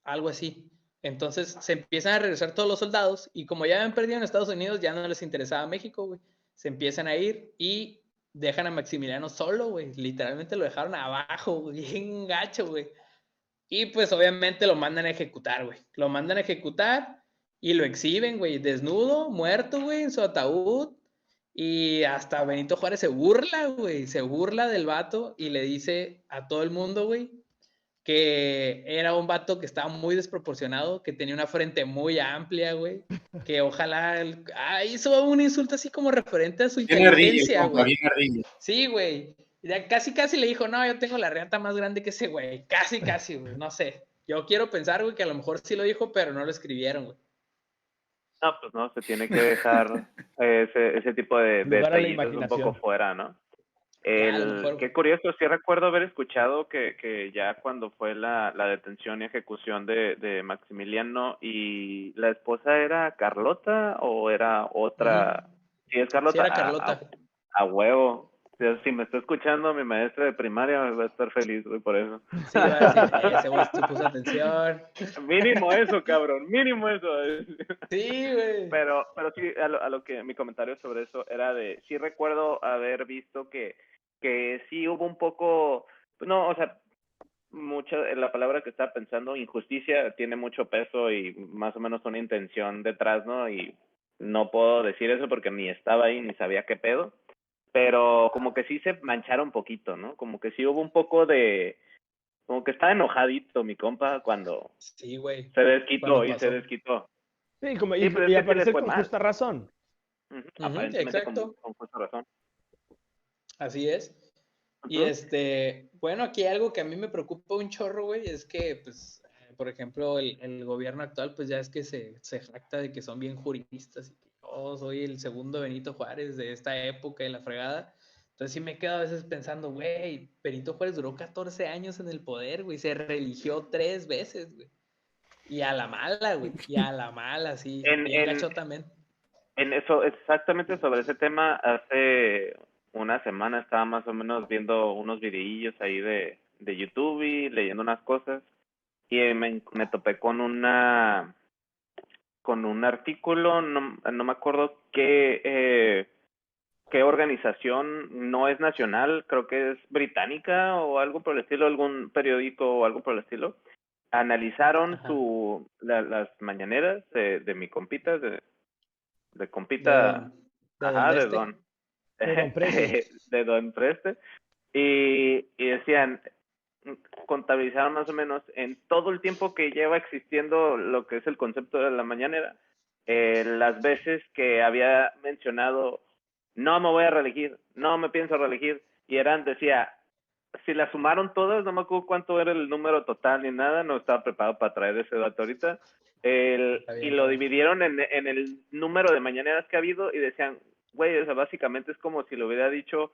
algo así. Entonces se empiezan a regresar todos los soldados y como ya habían perdido en Estados Unidos, ya no les interesaba México, güey. Se empiezan a ir y dejan a Maximiliano solo, güey. Literalmente lo dejaron abajo, güey, bien gacho, güey. Y pues obviamente lo mandan a ejecutar, güey. Lo mandan a ejecutar y lo exhiben, güey, desnudo, muerto, güey, en su ataúd. Y hasta Benito Juárez se burla, güey. Se burla del vato y le dice a todo el mundo, güey, que era un vato que estaba muy desproporcionado, que tenía una frente muy amplia, güey, que ojalá hizo un insulto así como referente a su Bien ardilla, inteligencia, compa, güey. bien ardilla. Sí, güey. Ya casi le dijo, no, yo tengo la reata más grande que ese güey. Casi, güey, no sé. Yo quiero pensar, güey, que a lo mejor sí lo dijo, pero no lo escribieron, güey. No, pues no, se tiene que dejar ese tipo de Lugar a la detallitos un poco imaginación. fuera, ¿no? Ya, a lo mejor. Qué curioso, sí recuerdo haber escuchado que ya cuando fue la detención y ejecución de Maximiliano y la esposa era Carlota o era otra. Sí, es Sí, Carlota, era Carlota. a huevo. Si me está escuchando mi maestra de primaria, va a estar feliz, güey, por eso. Sí, iba a decir, ese güey sí puso atención. Mínimo eso, cabrón, mínimo eso. Sí, güey. Pero sí, a lo que mi comentario sobre eso era sí recuerdo haber visto que sí hubo un poco, no, o sea, la palabra que estaba pensando, injusticia, tiene mucho peso y más o menos una intención detrás, ¿no? Y no puedo decir eso porque ni estaba ahí ni sabía qué pedo, pero como que sí se mancharon un poquito, ¿no? Como que sí hubo un poco como que estaba enojadito mi compa cuando Sí, güey. se desquitó Cuando y se pasó. desquitó. Sí, como, Sí, pero es y que al sí le parecer fue con mal. justa razón. Aparentemente Exacto. con justa razón. Así es. Y bueno, aquí algo que a mí me preocupa un chorro, güey, es que, pues, por ejemplo, el gobierno actual, pues ya es que se jacta de que son bien juristas y que yo soy el segundo Benito Juárez de esta época y la fregada. Entonces sí me quedo a veces pensando, güey, Benito Juárez duró 14 años en el poder, güey, se religió 3 veces, güey. Y a la mala, güey, y a la mala, sí, En, bien en, gacho también. en eso, exactamente sobre ese tema, hace una semana estaba más o menos viendo unos videillos ahí de YouTube y leyendo unas cosas y me topé con un artículo, no me acuerdo qué organización, no es nacional, creo que es británica o algo por el estilo, algún periódico o algo por el estilo, analizaron Ajá. las mañaneras de mi compita, de De compita, don, de don ajá, de Deste. don, De Don Prece. de don Preste, y decían, contabilizaron más o menos en todo el tiempo que lleva existiendo lo que es el concepto de la mañanera, las veces que había mencionado, no me voy a reelegir, no me pienso reelegir, y decía, si las sumaron todas, no me acuerdo cuánto era el número total ni nada, no estaba preparado para traer ese dato ahorita, Está y bien, lo cabrón. dividieron en el número de mañaneras que ha habido y decían, güey, o sea, básicamente es como si lo hubiera dicho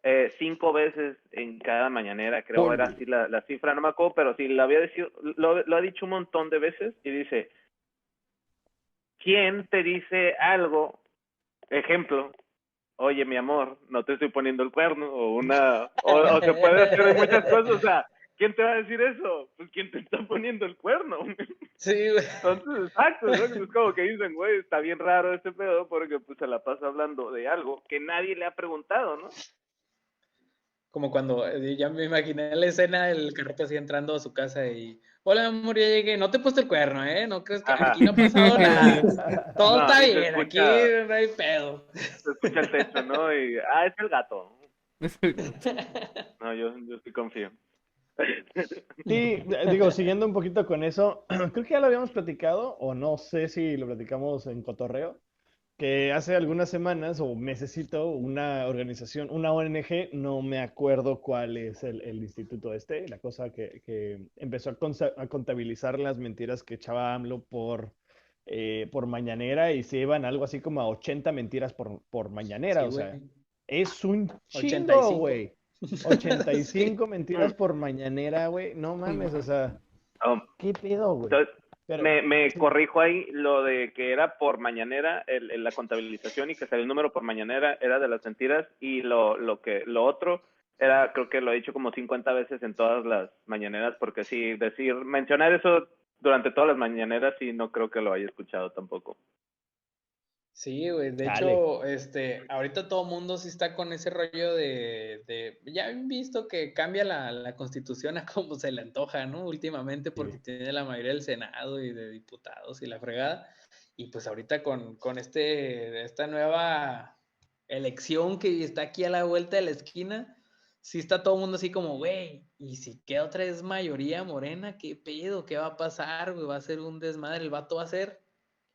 5 veces en cada mañanera, creo era así la cifra, no me acuerdo, pero sí lo ha dicho un montón de veces y dice, ¿quién te dice algo? Ejemplo, oye, mi amor, no te estoy poniendo el cuerno, o se puede hacer muchas cosas, o sea, ¿quién te va a decir eso? Pues quién te está poniendo el cuerno. Sí, güey. Entonces, exacto, es como que dicen, güey, está bien raro este pedo porque pues se la pasa hablando de algo que nadie le ha preguntado, ¿no? Como cuando ya me imaginé la escena del carrito así entrando a su casa y hola amor, ya llegué, no te he puesto el cuerno, no crees que Ajá. aquí no ha pasado nada, todo No, está y bien, aquí no hay pedo. se escucha el techo, ¿no? Y, es el gato. No, yo sí confío. Sí, digo, siguiendo un poquito con eso, creo que ya lo habíamos platicado, o no sé si lo platicamos en cotorreo, que hace algunas semanas o mesecito una organización, una ONG, no me acuerdo cuál es el instituto la cosa que empezó a contabilizar las mentiras que echaba AMLO por mañanera y se iban algo así como a 80 mentiras por mañanera, Sí, o sea, güey. es un 85. chingo, güey. 85 Sí. mentiras por mañanera, güey, no mames, o sea, Um, ¿qué pedo, güey? entonces, Pero, me sí. corrijo ahí lo de que era por mañanera la contabilización y que salió el número por mañanera era de las mentiras y lo otro era, creo que lo he dicho como 50 veces en todas las mañaneras, porque sí, mencionar eso durante todas las mañaneras sí no creo que lo haya escuchado tampoco. Sí, güey. De Chale. hecho, ahorita todo el mundo sí está con ese rollo ya han visto que cambia la constitución a como se le antoja, ¿no? Últimamente porque Sí. tiene la mayoría del Senado y de diputados y la fregada. Y pues ahorita con esta nueva elección que está aquí a la vuelta de la esquina, sí está todo el mundo así como, güey, y si queda otra vez mayoría morena, ¿qué pedo? ¿Qué va a pasar, güey? Va a ser un desmadre, el vato va a hacer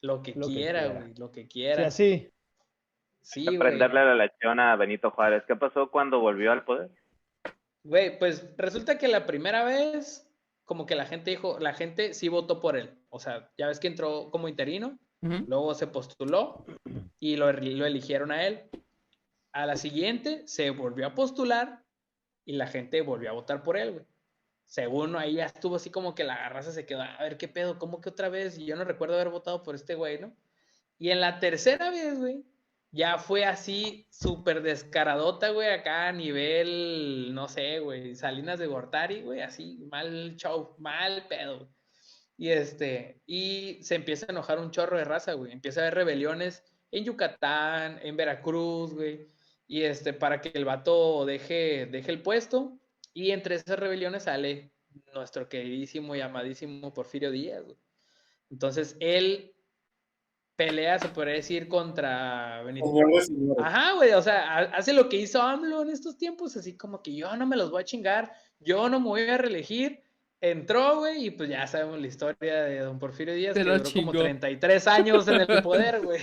lo que Lo que quiera, quiera. güey, lo que Sí, quiera. así. Sí, güey. Aprenderle la lección a Benito Juárez. ¿Qué pasó cuando volvió al poder? Güey, pues resulta que la primera vez, como que la gente sí votó por él. O sea, ya ves que entró como interino, Ujú. luego se postuló y lo eligieron a él. A la siguiente se volvió a postular y la gente volvió a votar por él, güey. Según ahí ya estuvo así como que la raza se quedó, a ver qué pedo, ¿cómo que otra vez? Y yo no recuerdo haber votado por este güey, ¿no? Y en la tercera vez, güey, ya fue así súper descaradota, güey, acá a nivel, no sé, güey, Salinas de Gortari, güey, así, mal show, mal pedo. Y se empieza a enojar un chorro de raza, güey. Empieza a haber rebeliones en Yucatán, en Veracruz, güey. Para que el vato deje el puesto. Y entre esas rebeliones sale nuestro queridísimo y amadísimo Porfirio Díaz, güey. Entonces, él pelea, se podría decir, contra Benito. Señor de señores. Ajá, güey, o sea, hace lo que hizo AMLO en estos tiempos, así como que yo no me los voy a chingar, yo no me voy a reelegir. Entró, güey, y pues ya sabemos la historia de don Porfirio Díaz, Se que lo duró como chingó. 33 años en el poder, güey.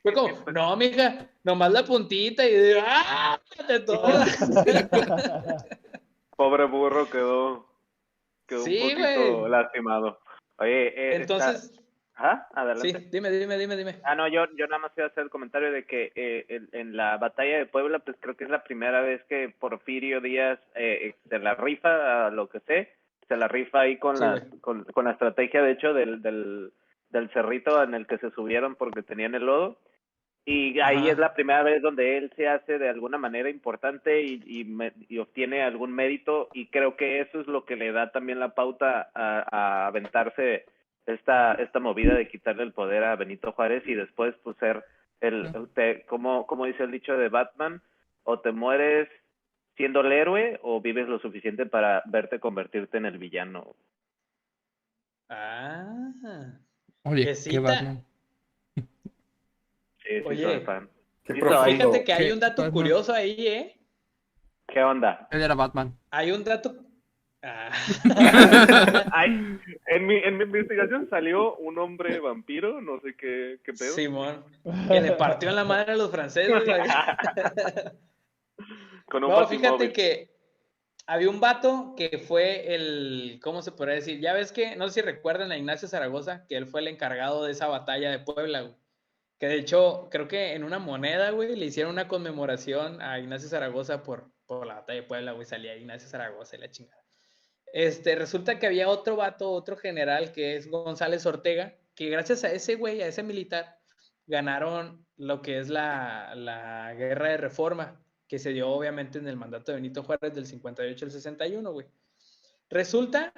Fue como, no, mija, nomás la puntita y digo, ¡ah! De todas. Pobre burro quedó un Sí, poquito güey. lastimado. Oye, Entonces, Ajá, sí, adelante. dime. Ah, no, yo nada más iba a hacer el comentario de que en la batalla de Puebla, pues creo que es la primera vez que Porfirio Díaz se la rifa, a lo que sé, se la rifa ahí Sí, güey. con la estrategia, de hecho, del cerrito en el que se subieron porque tenían el lodo. Y ahí es Ajá. la primera vez donde él se hace de alguna manera importante y obtiene algún mérito, y creo que eso es lo que le da también la pauta a aventarse esta movida de quitarle el poder a Benito Juárez y después pues ser como dice el dicho de Batman, o te mueres siendo el héroe o vives lo suficiente para verte convertirte en el villano. Ah. Oye, qué Quesita. Batman. Sí, soy Oye, fan. Qué Sí soy. fíjate profundo. que hay ¿Qué un dato Batman? curioso ahí, ¿eh? ¿Qué onda? Él era Batman. Hay un dato. Ah. En mi investigación salió un hombre vampiro, no sé qué pedo. Simón, que le partió en la madre a los franceses. Con un No, fíjate batimóvil. que había un vato que fue ¿cómo se podría decir? Ya ves que, no sé si recuerdan a Ignacio Zaragoza, que él fue el encargado de esa batalla de Puebla, güey. Que de hecho, creo que en una moneda, güey, le hicieron una conmemoración a Ignacio Zaragoza por la batalla de Puebla, güey, salía Ignacio Zaragoza y la chingada. Resulta que había otro vato, otro general, que es González Ortega, que gracias a ese güey, a ese militar, ganaron lo que es la guerra de reforma, que se dio obviamente en el mandato de Benito Juárez del 58 al 61, güey. Resulta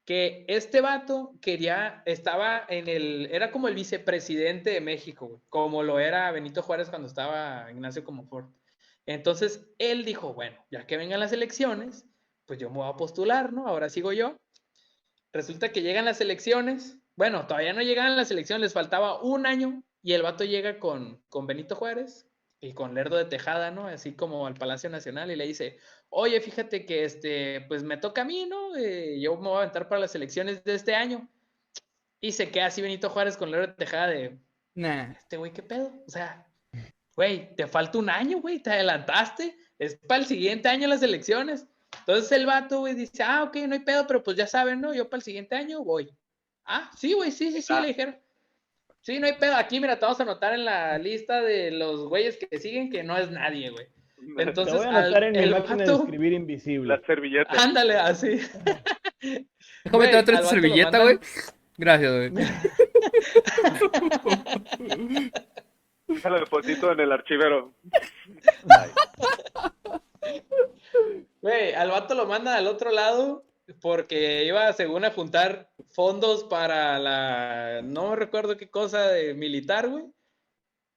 que este vato era como el vicepresidente de México, güey, como lo era Benito Juárez cuando estaba Ignacio Comonfort. Entonces él dijo, bueno, ya que vengan las elecciones, pues yo me voy a postular, ¿no? Ahora sigo yo. Resulta que llegan las elecciones, bueno, todavía no llegaban las elecciones, les faltaba un año y el vato llega con Benito Juárez y con Lerdo de Tejada, ¿no? Así como al Palacio Nacional y le dice, oye, fíjate que pues me toca a mí, ¿no? Yo me voy a aventar para las elecciones de este año. Y se queda así Benito Juárez con Lerdo de Tejada de, Nah. Este güey, ¿qué pedo? O sea, güey, te falta un año, güey, te adelantaste. Es para el siguiente año las elecciones. Entonces el vato, güey, dice, ok, no hay pedo, pero pues ya saben, ¿no? Yo para el siguiente año voy. Ah, sí, güey, sí, le dijeron. Sí, no hay pedo. Aquí, mira, te vamos a anotar en la lista de los güeyes que siguen que no es nadie, güey. Te Entonces, voy a anotar en mi el máquina de vato, escribir La invisible. servilleta. ándale, así. Déjame Güey, te otra al vato lo servilleta, mandan- güey. Gracias, güey. Déjalo deposito en el archivero. Güey, al vato lo mandan al otro lado porque iba, según, a juntar fondos para no me recuerdo qué cosa de militar, güey.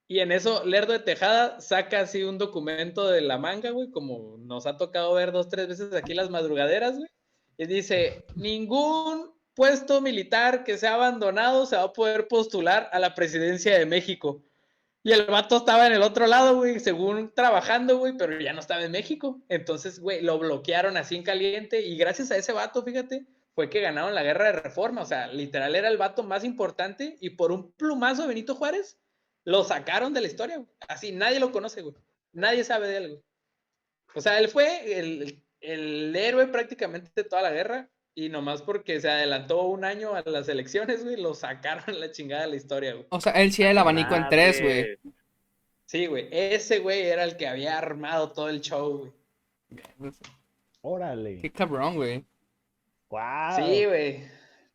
Y en eso, Lerdo de Tejada saca así un documento de la manga, güey, como nos ha tocado ver 2, 3 veces aquí las madrugaderas, güey. Y dice, ningún puesto militar que sea abandonado se va a poder postular a la presidencia de México. Y el vato estaba en el otro lado, güey, según trabajando, güey, pero ya no estaba en México. Entonces, güey, lo bloquearon así en caliente y gracias a ese vato, fíjate, fue que ganaron la guerra de Reforma. O sea, literal era el vato más importante y por un plumazo de Benito Juárez lo sacaron de la historia, güey. Así, nadie lo conoce, güey. Nadie sabe de él, güey. O sea, él fue el héroe prácticamente de toda la guerra y nomás porque se adelantó un año a las elecciones, güey, lo sacaron la chingada de la historia, güey. O sea, él sí era el abanico en 3, güey. Madre. Sí, güey, ese güey era el que había armado todo el show, güey. Órale. Qué cabrón, güey. Wow. Sí, güey.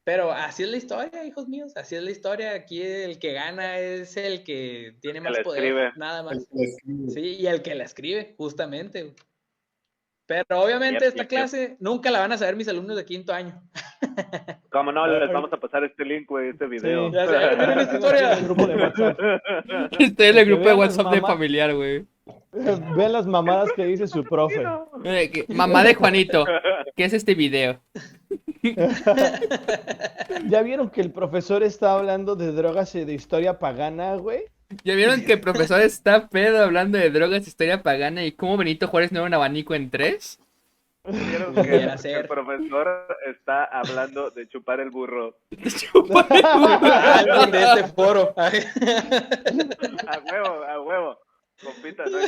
Pero así es la historia, hijos míos, así es la historia. Aquí el que gana es el que tiene más la poder, escribe. nada más. El que escribe. Sí, y el que la escribe, justamente, güey. Pero obviamente esta clase nunca la van a saber mis alumnos de 5º año. Como no, les vamos a pasar este link, güey, este video. Sí. Ya sé, miren esta historia. En el grupo de WhatsApp. Estoy en el grupo de vean las WhatsApp de mamás. familiar, güey. Vean las mamadas que dice su profe. Mamá de Juanito, ¿qué es este video? ¿Ya vieron que el profesor está hablando de drogas y de historia pagana, güey? ¿Ya vieron que el profesor está pedo hablando de drogas, historia pagana y cómo Benito Juárez no era un abanico en 3? Vieron Pudiera que ser. el profesor está hablando de chupar el burro. Alguien de este foro. A huevo. Compita, no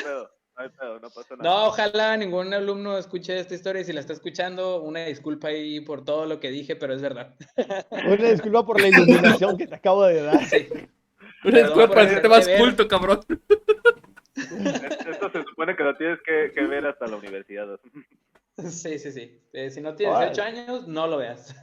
hay pedo, no pasa nada. No, ojalá ningún alumno escuche esta historia y si la está escuchando, una disculpa ahí por todo lo que dije, pero es verdad. Una disculpa por la iluminación que te acabo de dar. Sí. Una Perdón disculpa por para hacerte hacerte más ver. culto, cabrón. Esto se supone que lo tienes que ver hasta la universidad. Sí. Si no tienes Órale. 18 años, no lo veas.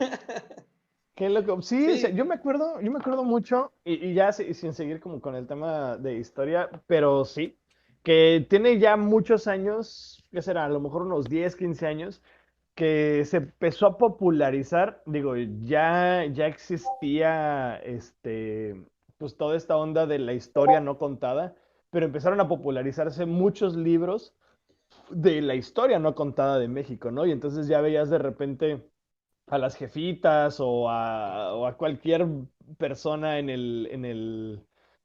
Qué loco. Sí, Sí. o sea, yo me acuerdo mucho, y ya sin seguir como con el tema de historia, pero sí, que tiene ya muchos años, ¿qué será? A lo mejor unos 10, 15 años, que se empezó a popularizar, digo, ya existía, pues toda esta onda de la historia no contada, pero empezaron a popularizarse muchos libros de la historia no contada de México, ¿no? Y entonces ya veías de repente a las jefitas o a cualquier persona en el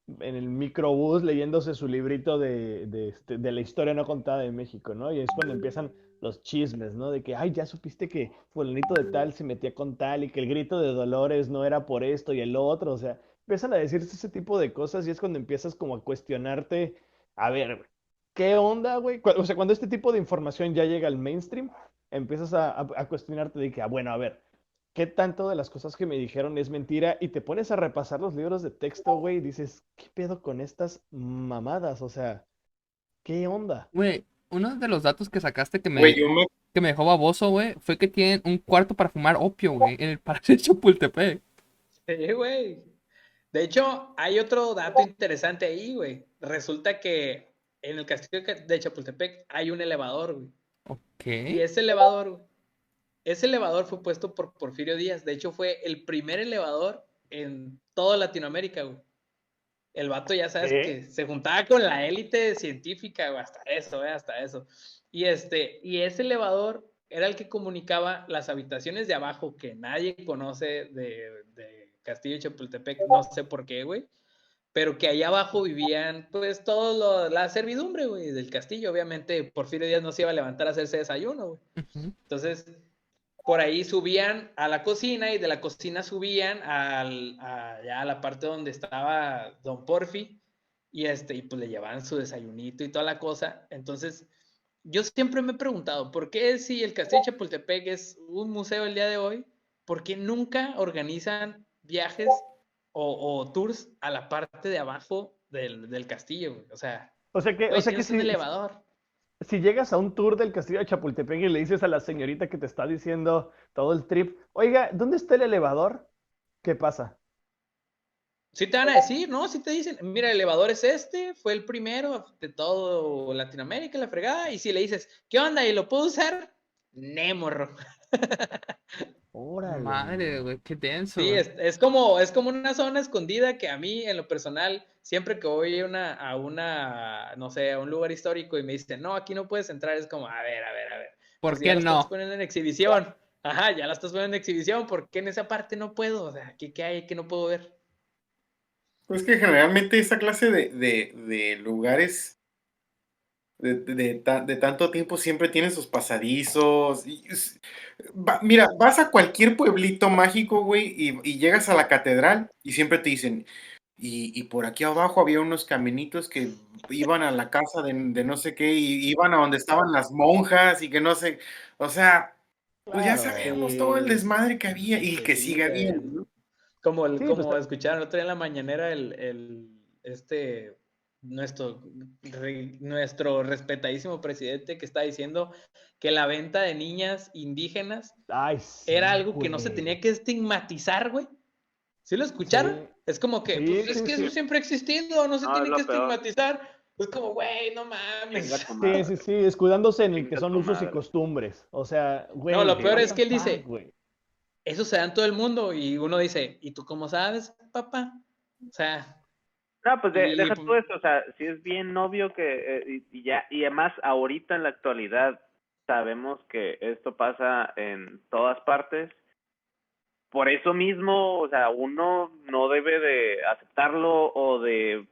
microbús leyéndose su librito de la historia no contada de México, ¿no? Y es cuando empiezan los chismes, ¿no? De que, ay, ya supiste que fulanito de tal se metía con tal y que el grito de Dolores no era por esto y el otro, o sea, empiezan a decirse ese tipo de cosas y es cuando empiezas como a cuestionarte, a ver, ¿qué onda, güey? O sea, cuando este tipo de información ya llega al mainstream, empiezas a cuestionarte de que, bueno, a ver, ¿qué tanto de las cosas que me dijeron es mentira? Y te pones a repasar los libros de texto, güey, y dices, ¿qué pedo con estas mamadas? O sea, ¿qué onda? Güey, uno de los datos que sacaste que Güey, yo me que me dejó baboso, güey, fue que tienen un cuarto para fumar opio, güey, en el Palacio de Chapultepec. Sí, güey. De hecho, hay otro dato interesante ahí, güey. Resulta que en el castillo de Chapultepec hay un elevador, güey. Y ¿Qué? ese elevador fue puesto por Porfirio Díaz. De hecho, fue el primer elevador en toda Latinoamérica, güey. El vato, ya sabes, ¿Qué? que se juntaba con la élite científica, güey, hasta eso. Y ese elevador era el que comunicaba las habitaciones de abajo que nadie conoce de Castillo de Chapultepec, no sé por qué, güey. Pero que allá abajo vivían, pues, la servidumbre, güey, del castillo. Obviamente, Porfirio Díaz no se iba a levantar a hacerse desayuno, güey. Ujú. Entonces, por ahí subían a la cocina y de la cocina subían ya a la parte donde estaba Don Porfi y pues le llevaban su desayunito y toda la cosa. Entonces, yo siempre me he preguntado, ¿por qué si el Castillo de Chapultepec es un museo el día de hoy, por qué nunca organizan viajes o tours a la parte de abajo del castillo, güey? O sea, O sea que, o güey, sea que tienes un si, elevador. si llegas a un tour del castillo de Chapultepec y le dices a la señorita que te está diciendo todo el trip, oiga, ¿dónde está el elevador? ¿Qué pasa? Sí te van a decir, ¿no? Sí te dicen, mira, el elevador es fue el primero de todo Latinoamérica, la fregada. Y si le dices, ¿qué onda? ¿Y lo puedo usar? Morro. Órale. Madre, güey, qué denso, Sí, güey. es como una zona escondida que a mí, en lo personal, siempre que voy no sé, a un lugar histórico y me dicen, no, aquí no puedes entrar, es como, a ver. ¿Por Pues ya qué lo estás no? poniendo en exhibición. Ajá, ya lo estás poniendo en exhibición, ¿por qué en esa parte no puedo? O sea, ¿qué hay que no puedo ver? Pues que generalmente esa clase de lugares de tanto tiempo siempre tienen sus pasadizos. Mira, vas a cualquier pueblito mágico, güey, y llegas a la catedral y siempre te dicen, y por aquí abajo había unos caminitos que iban a la casa de no sé qué, y iban a donde estaban las monjas y que no sé, o sea, pues ya Claro. sabemos todo el Sí, desmadre que había y pues que sí, sigue habiendo, güey. ¿no? Sí, pues Como escucharon el otro día en la mañanera nuestro, nuestro respetadísimo presidente que está diciendo que la venta de niñas indígenas ay, era sí, algo que no se güey. tenía que estigmatizar, güey. ¿Sí lo escucharon? Sí, Es como que, sí, pues es sí, que eso sí. siempre ha existido, no se No, es tiene que lo peor. estigmatizar. Es como, güey, no Chinga mames. tu Sí, madre. sí, sí, escudándose en el que Chinga son tu usos y madre. costumbres. O sea, No, lo güey, peor what es the que él fuck, dice, güey. eso se da en todo el mundo y uno dice, ¿y tú cómo sabes, papá? O sea, No, pues y deja tú eso, o sea, sí es bien obvio que, y ya, y además ahorita en la actualidad sabemos que esto pasa en todas partes. Por eso mismo, o sea, uno no debe de aceptarlo o de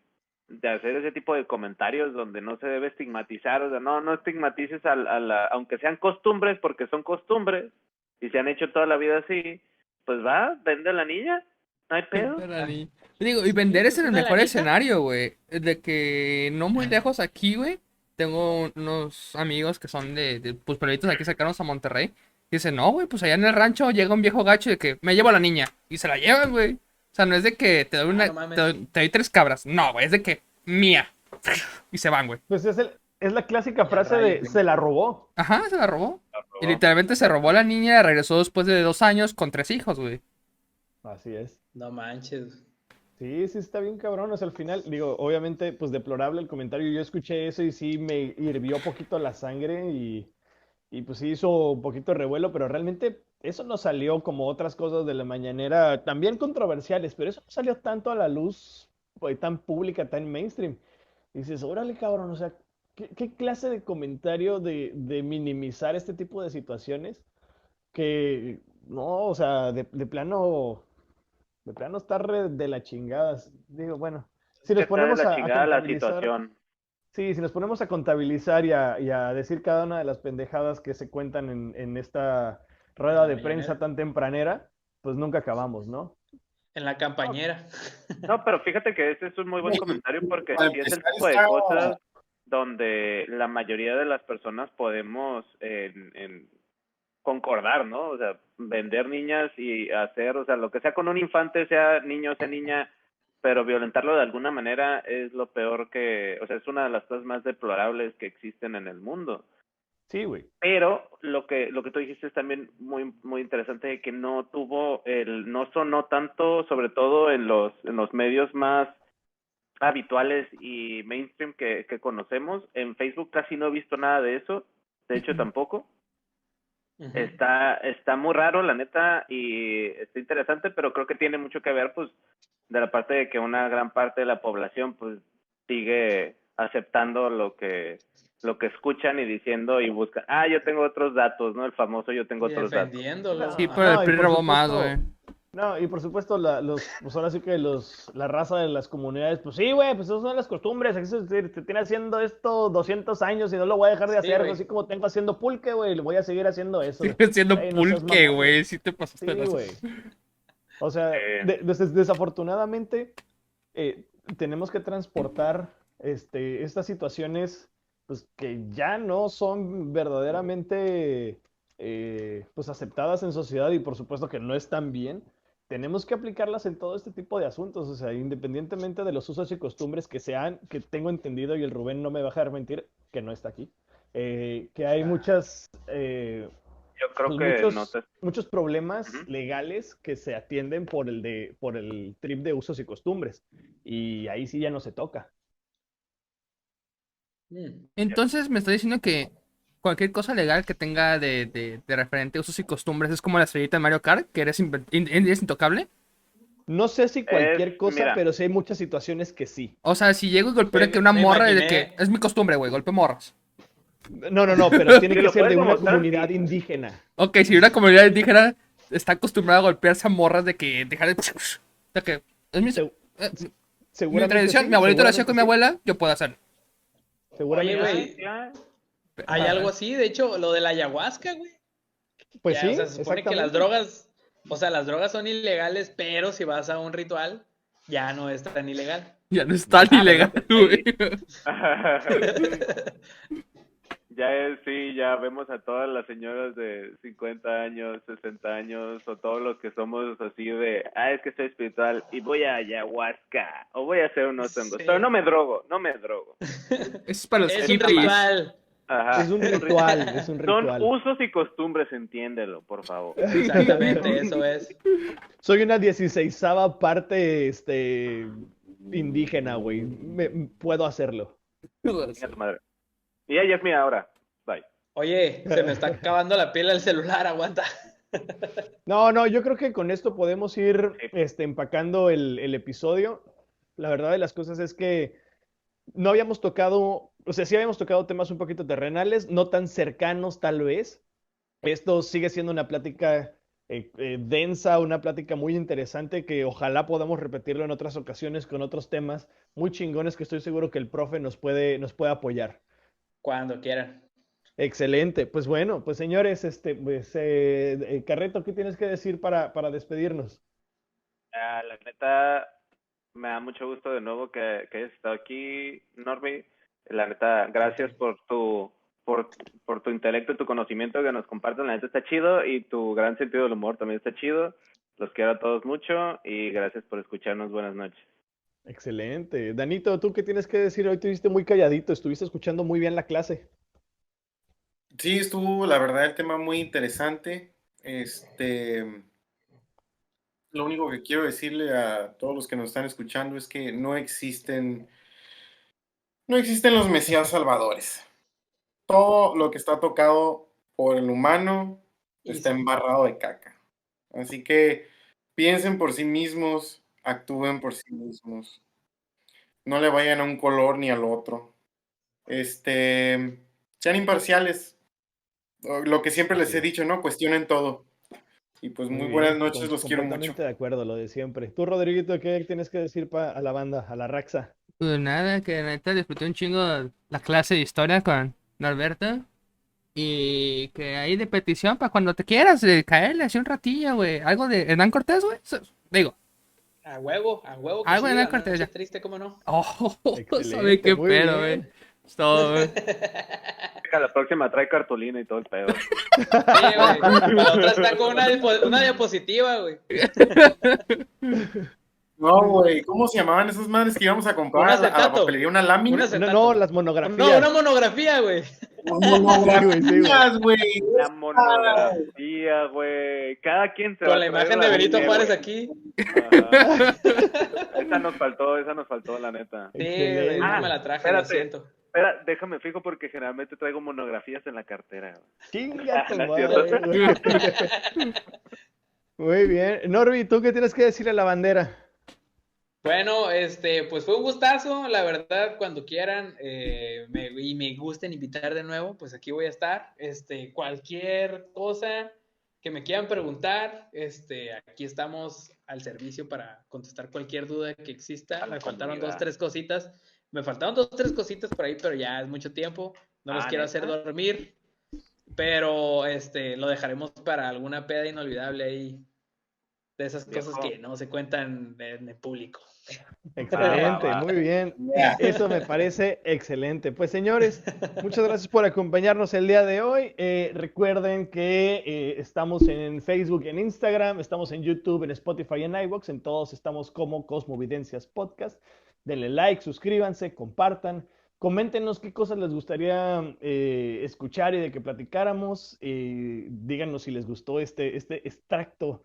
hacer ese tipo de comentarios donde no se debe estigmatizar, o sea, no estigmatices aunque sean costumbres, porque son costumbres, y se han hecho toda la vida así, pues va, vende a la niña, no hay pedo. Digo, y sí, vender es pues en el una mejor lanita. escenario, güey. De que no muy lejos aquí, güey. Tengo unos amigos que son pues, pueblitos aquí cercanos a Monterrey. Y dicen, no, güey, pues allá en el rancho llega un viejo gacho de que me llevo a la niña. Y se la llevan, güey. O sea, no es de que te doy Ah, una, no mames. te doy 3 cabras. No, güey, es de que mía. Y se van, güey. Pues es la clásica Y a frase de rayos. se la robó. Ajá, se la robó. La Y robó, literalmente se robó a la exactamente. niña y regresó después de 2 años con 3 hijos, güey. Así es. No manches. Sí, sí está bien cabrón. O sea, al final, digo, obviamente, pues deplorable el comentario. Yo escuché eso y sí me hirvió poquito la sangre y pues sí hizo un poquito de revuelo, pero realmente eso no salió como otras cosas de la mañanera, también controversiales, pero eso no salió tanto a la luz, pues, tan pública, tan mainstream. Y dices, órale, cabrón, o sea, ¿qué clase de comentario de minimizar este tipo de situaciones? Que no, o sea, de plano está re de la chingada. Digo, bueno, si Que nos está de ponemos la a chingada la contabilizar, situación. sí, si nos ponemos a contabilizar y a decir cada una de las pendejadas que se cuentan en esta En rueda la de prensa mañanera. tan tempranera, pues nunca acabamos, ¿no? En la campañera. No, pero fíjate que ese es un muy buen Y comentario porque para sí es el empezar tipo de está, cosas donde la mayoría de las personas podemos en concordar, ¿no? O sea, vender niñas y hacer, o sea, lo que sea con un infante, sea niño, sea niña, pero violentarlo de alguna manera es lo peor o sea, es una de las cosas más deplorables que existen en el mundo. Sí, güey. Pero lo que tú dijiste es también muy interesante de que no sonó tanto, sobre todo en los medios más habituales y mainstream que conocemos. En Facebook casi no he visto nada de eso, de hecho tampoco. Ujú. Está muy raro, la neta, y está interesante, pero creo que tiene mucho que ver, pues, de la parte de que una gran parte de la población, pues, sigue aceptando lo que escuchan y diciendo y buscan, yo tengo otros datos, ¿no? El famoso yo tengo Y otros datos. defendiéndolo. Sí, No, pero el no, y Ajá. PRI por robó más, güey. supuesto, No, y por supuesto, pues ahora sí que la raza de las comunidades, pues sí, güey, pues esas son las costumbres. Aquí se tiene haciendo esto 200 años y no lo voy a dejar de Sí, hacer, güey. así como tengo haciendo pulque, güey, le voy a seguir haciendo eso. Sigue siendo Güey, no seas pulque, mamón. güey. Sí te pasaste de Sí, lanza. güey. O sea, Eh, desafortunadamente, tenemos que transportar estas situaciones pues, que ya no son verdaderamente pues, aceptadas en sociedad y por supuesto que no están bien. Tenemos que aplicarlas en todo este tipo de asuntos, o sea, independientemente de los usos y costumbres que tengo entendido, y el Rubén no me va a dejar mentir, que no está aquí, que hay yo creo pues que no muchos, te... muchos problemas Ujú. legales que se atienden por el trip de usos y costumbres. Y ahí sí ya no se toca. Mm. Entonces me está diciendo que cualquier cosa legal que tenga de referente a usos y costumbres es como la estrellita de Mario Kart, que eres intocable. No sé si cualquier cosa, Mira, pero sí hay muchas situaciones que sí. O sea, si llego y golpeo de que Me, una me morra de que imaginé. es mi costumbre, güey, golpeo morras. No, pero tiene si que lo ser de puedes una demostrar, comunidad sí. indígena. Ok, si una comunidad indígena está acostumbrada a golpearse a morras de que dejar de que es Se- eh, mi Seguramente tradición, mi sí, abuelito lo hacía con seguramente mi sí, abuela, yo puedo hacerlo. Oye, seguramente sí. güey, Ya, hay algo así, de hecho, lo de la ayahuasca, güey. Pues Ya, o sea, sí, se supone que las exactamente. drogas, o sea, las drogas son ilegales, pero si vas a un ritual, ya no es tan ilegal. Ya no es tan ilegal, Exactamente. güey. ya es, sí, ya vemos a todas las señoras de 50 años, 60 años, o todos los que somos así de, es que soy espiritual y voy a ayahuasca, o voy a hacer unos hongos, Sí. pero no me drogo, no me drogo. Eso es para los Es un hippies. ritual. Ajá, Es un es un ritual. ritual, es un Son ritual. usos y costumbres, entiéndelo, por favor. Exactamente, eso es. Soy una 16ª parte, indígena, güey. Puedo hacerlo. Venga tu madre. Y ella es mía ahora. Bye. Oye, se me está acabando la pila del celular, aguanta. No, yo creo que con esto podemos ir, Sí. empacando el episodio. La verdad de las cosas es que no habíamos tocado, o sea, sí habíamos tocado temas un poquito terrenales, no tan cercanos tal vez. Esto sigue siendo una plática densa, una plática muy interesante que ojalá podamos repetirlo en otras ocasiones con otros temas muy chingones que estoy seguro que el profe nos puede apoyar. Cuando quieran. Excelente. Pues bueno, pues señores, Carreto, ¿qué tienes que decir para despedirnos? La neta, me da mucho gusto de nuevo que hayas estado aquí, Norby. La neta, gracias por tu intelecto y tu conocimiento que nos comparten. La neta está chido y tu gran sentido del humor también está chido. Los quiero a todos mucho y gracias por escucharnos. Buenas noches. Excelente. Danito, ¿tú qué tienes que decir? Hoy te viste muy calladito, estuviste escuchando muy bien la clase. Sí, estuvo, la verdad, el tema muy interesante. Lo único que quiero decirle a todos los que nos están escuchando es que no existen los mesías salvadores. Todo lo que está tocado por el humano Y está sí. embarrado de caca. Así que piensen por sí mismos, actúen por sí mismos. No le vayan a un color ni al otro. Sean imparciales. Lo que siempre les Así he es. dicho, ¿no? Cuestionen todo. Y pues Muy muy buenas bien, noches, los quiero mucho. completamente de acuerdo, lo de siempre. Tú, Rodriguito, ¿qué tienes que decir a la banda, a la Raxa? Pues nada, que neta disfruté un chingo la clase de historia con Norberto. Y que ahí de petición para cuando te quieras caerle así un ratillo, güey. Algo de Hernán Cortés, güey. Digo, A huevo que algo de sí, Hernán a la Cortés noche ya. triste, ¿cómo no? Oh, ¿sabe Excelente, qué muy pedo, güey? bien. Es todo, güey. La próxima trae cartulina y todo el pedo. Sí, güey. La otra está con una diapositiva, güey. No, güey, ¿cómo se llamaban esas madres que íbamos a Un comprar a la acetato. papelería? ¿Una Un lámina? acetato. No, las No, monografías. una monografía, güey. Monografías, Sí, güey. güey. La monografía, güey. Cada quien se va Con la a traer imagen de la Benito suya, Juárez güey. aquí. Ajá. Esa nos faltó, la neta. Sí, güey, no Excelente. me la traje, lo siento. Espera, déjame fijo porque generalmente traigo monografías en la cartera, güey. Chinga tu No es madre, cierto. güey. Muy bien. Norby, ¿tú qué tienes que decirle a la bandera? Bueno, pues fue un gustazo, la verdad, cuando quieran y me gusten invitar de nuevo, pues aquí voy a estar. Cualquier cosa, que me quieran preguntar, aquí estamos al servicio para contestar cualquier duda que exista. Me faltaron comunidad. 2, 3 cositas. Me faltaron 2, 3 cositas por ahí, pero ya es mucho tiempo. No los quiero hacer ¿neta? dormir. Pero lo dejaremos para alguna peda inolvidable ahí. De esas cosas Viejo. que no se cuentan en el público. Excelente, Va. muy bien. Eso me parece excelente. Pues señores, muchas gracias por acompañarnos el día de hoy. Recuerden que estamos en Facebook, en Instagram, estamos en YouTube, en Spotify, en iVoox. En todos estamos como Cosmovidencias Podcast. Denle like, suscríbanse, compartan. Coméntenos qué cosas les gustaría escuchar y de que platicáramos. Díganos si les gustó este extracto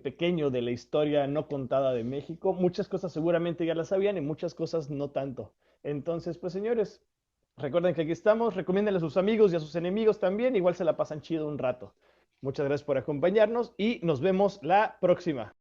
pequeño de la historia no contada de México. Muchas cosas seguramente ya las sabían y muchas cosas no tanto. Entonces, pues señores, recuerden que aquí estamos. Recomiéndenle a sus amigos y a sus enemigos también. Igual se la pasan chido un rato. Muchas gracias por acompañarnos y nos vemos la próxima.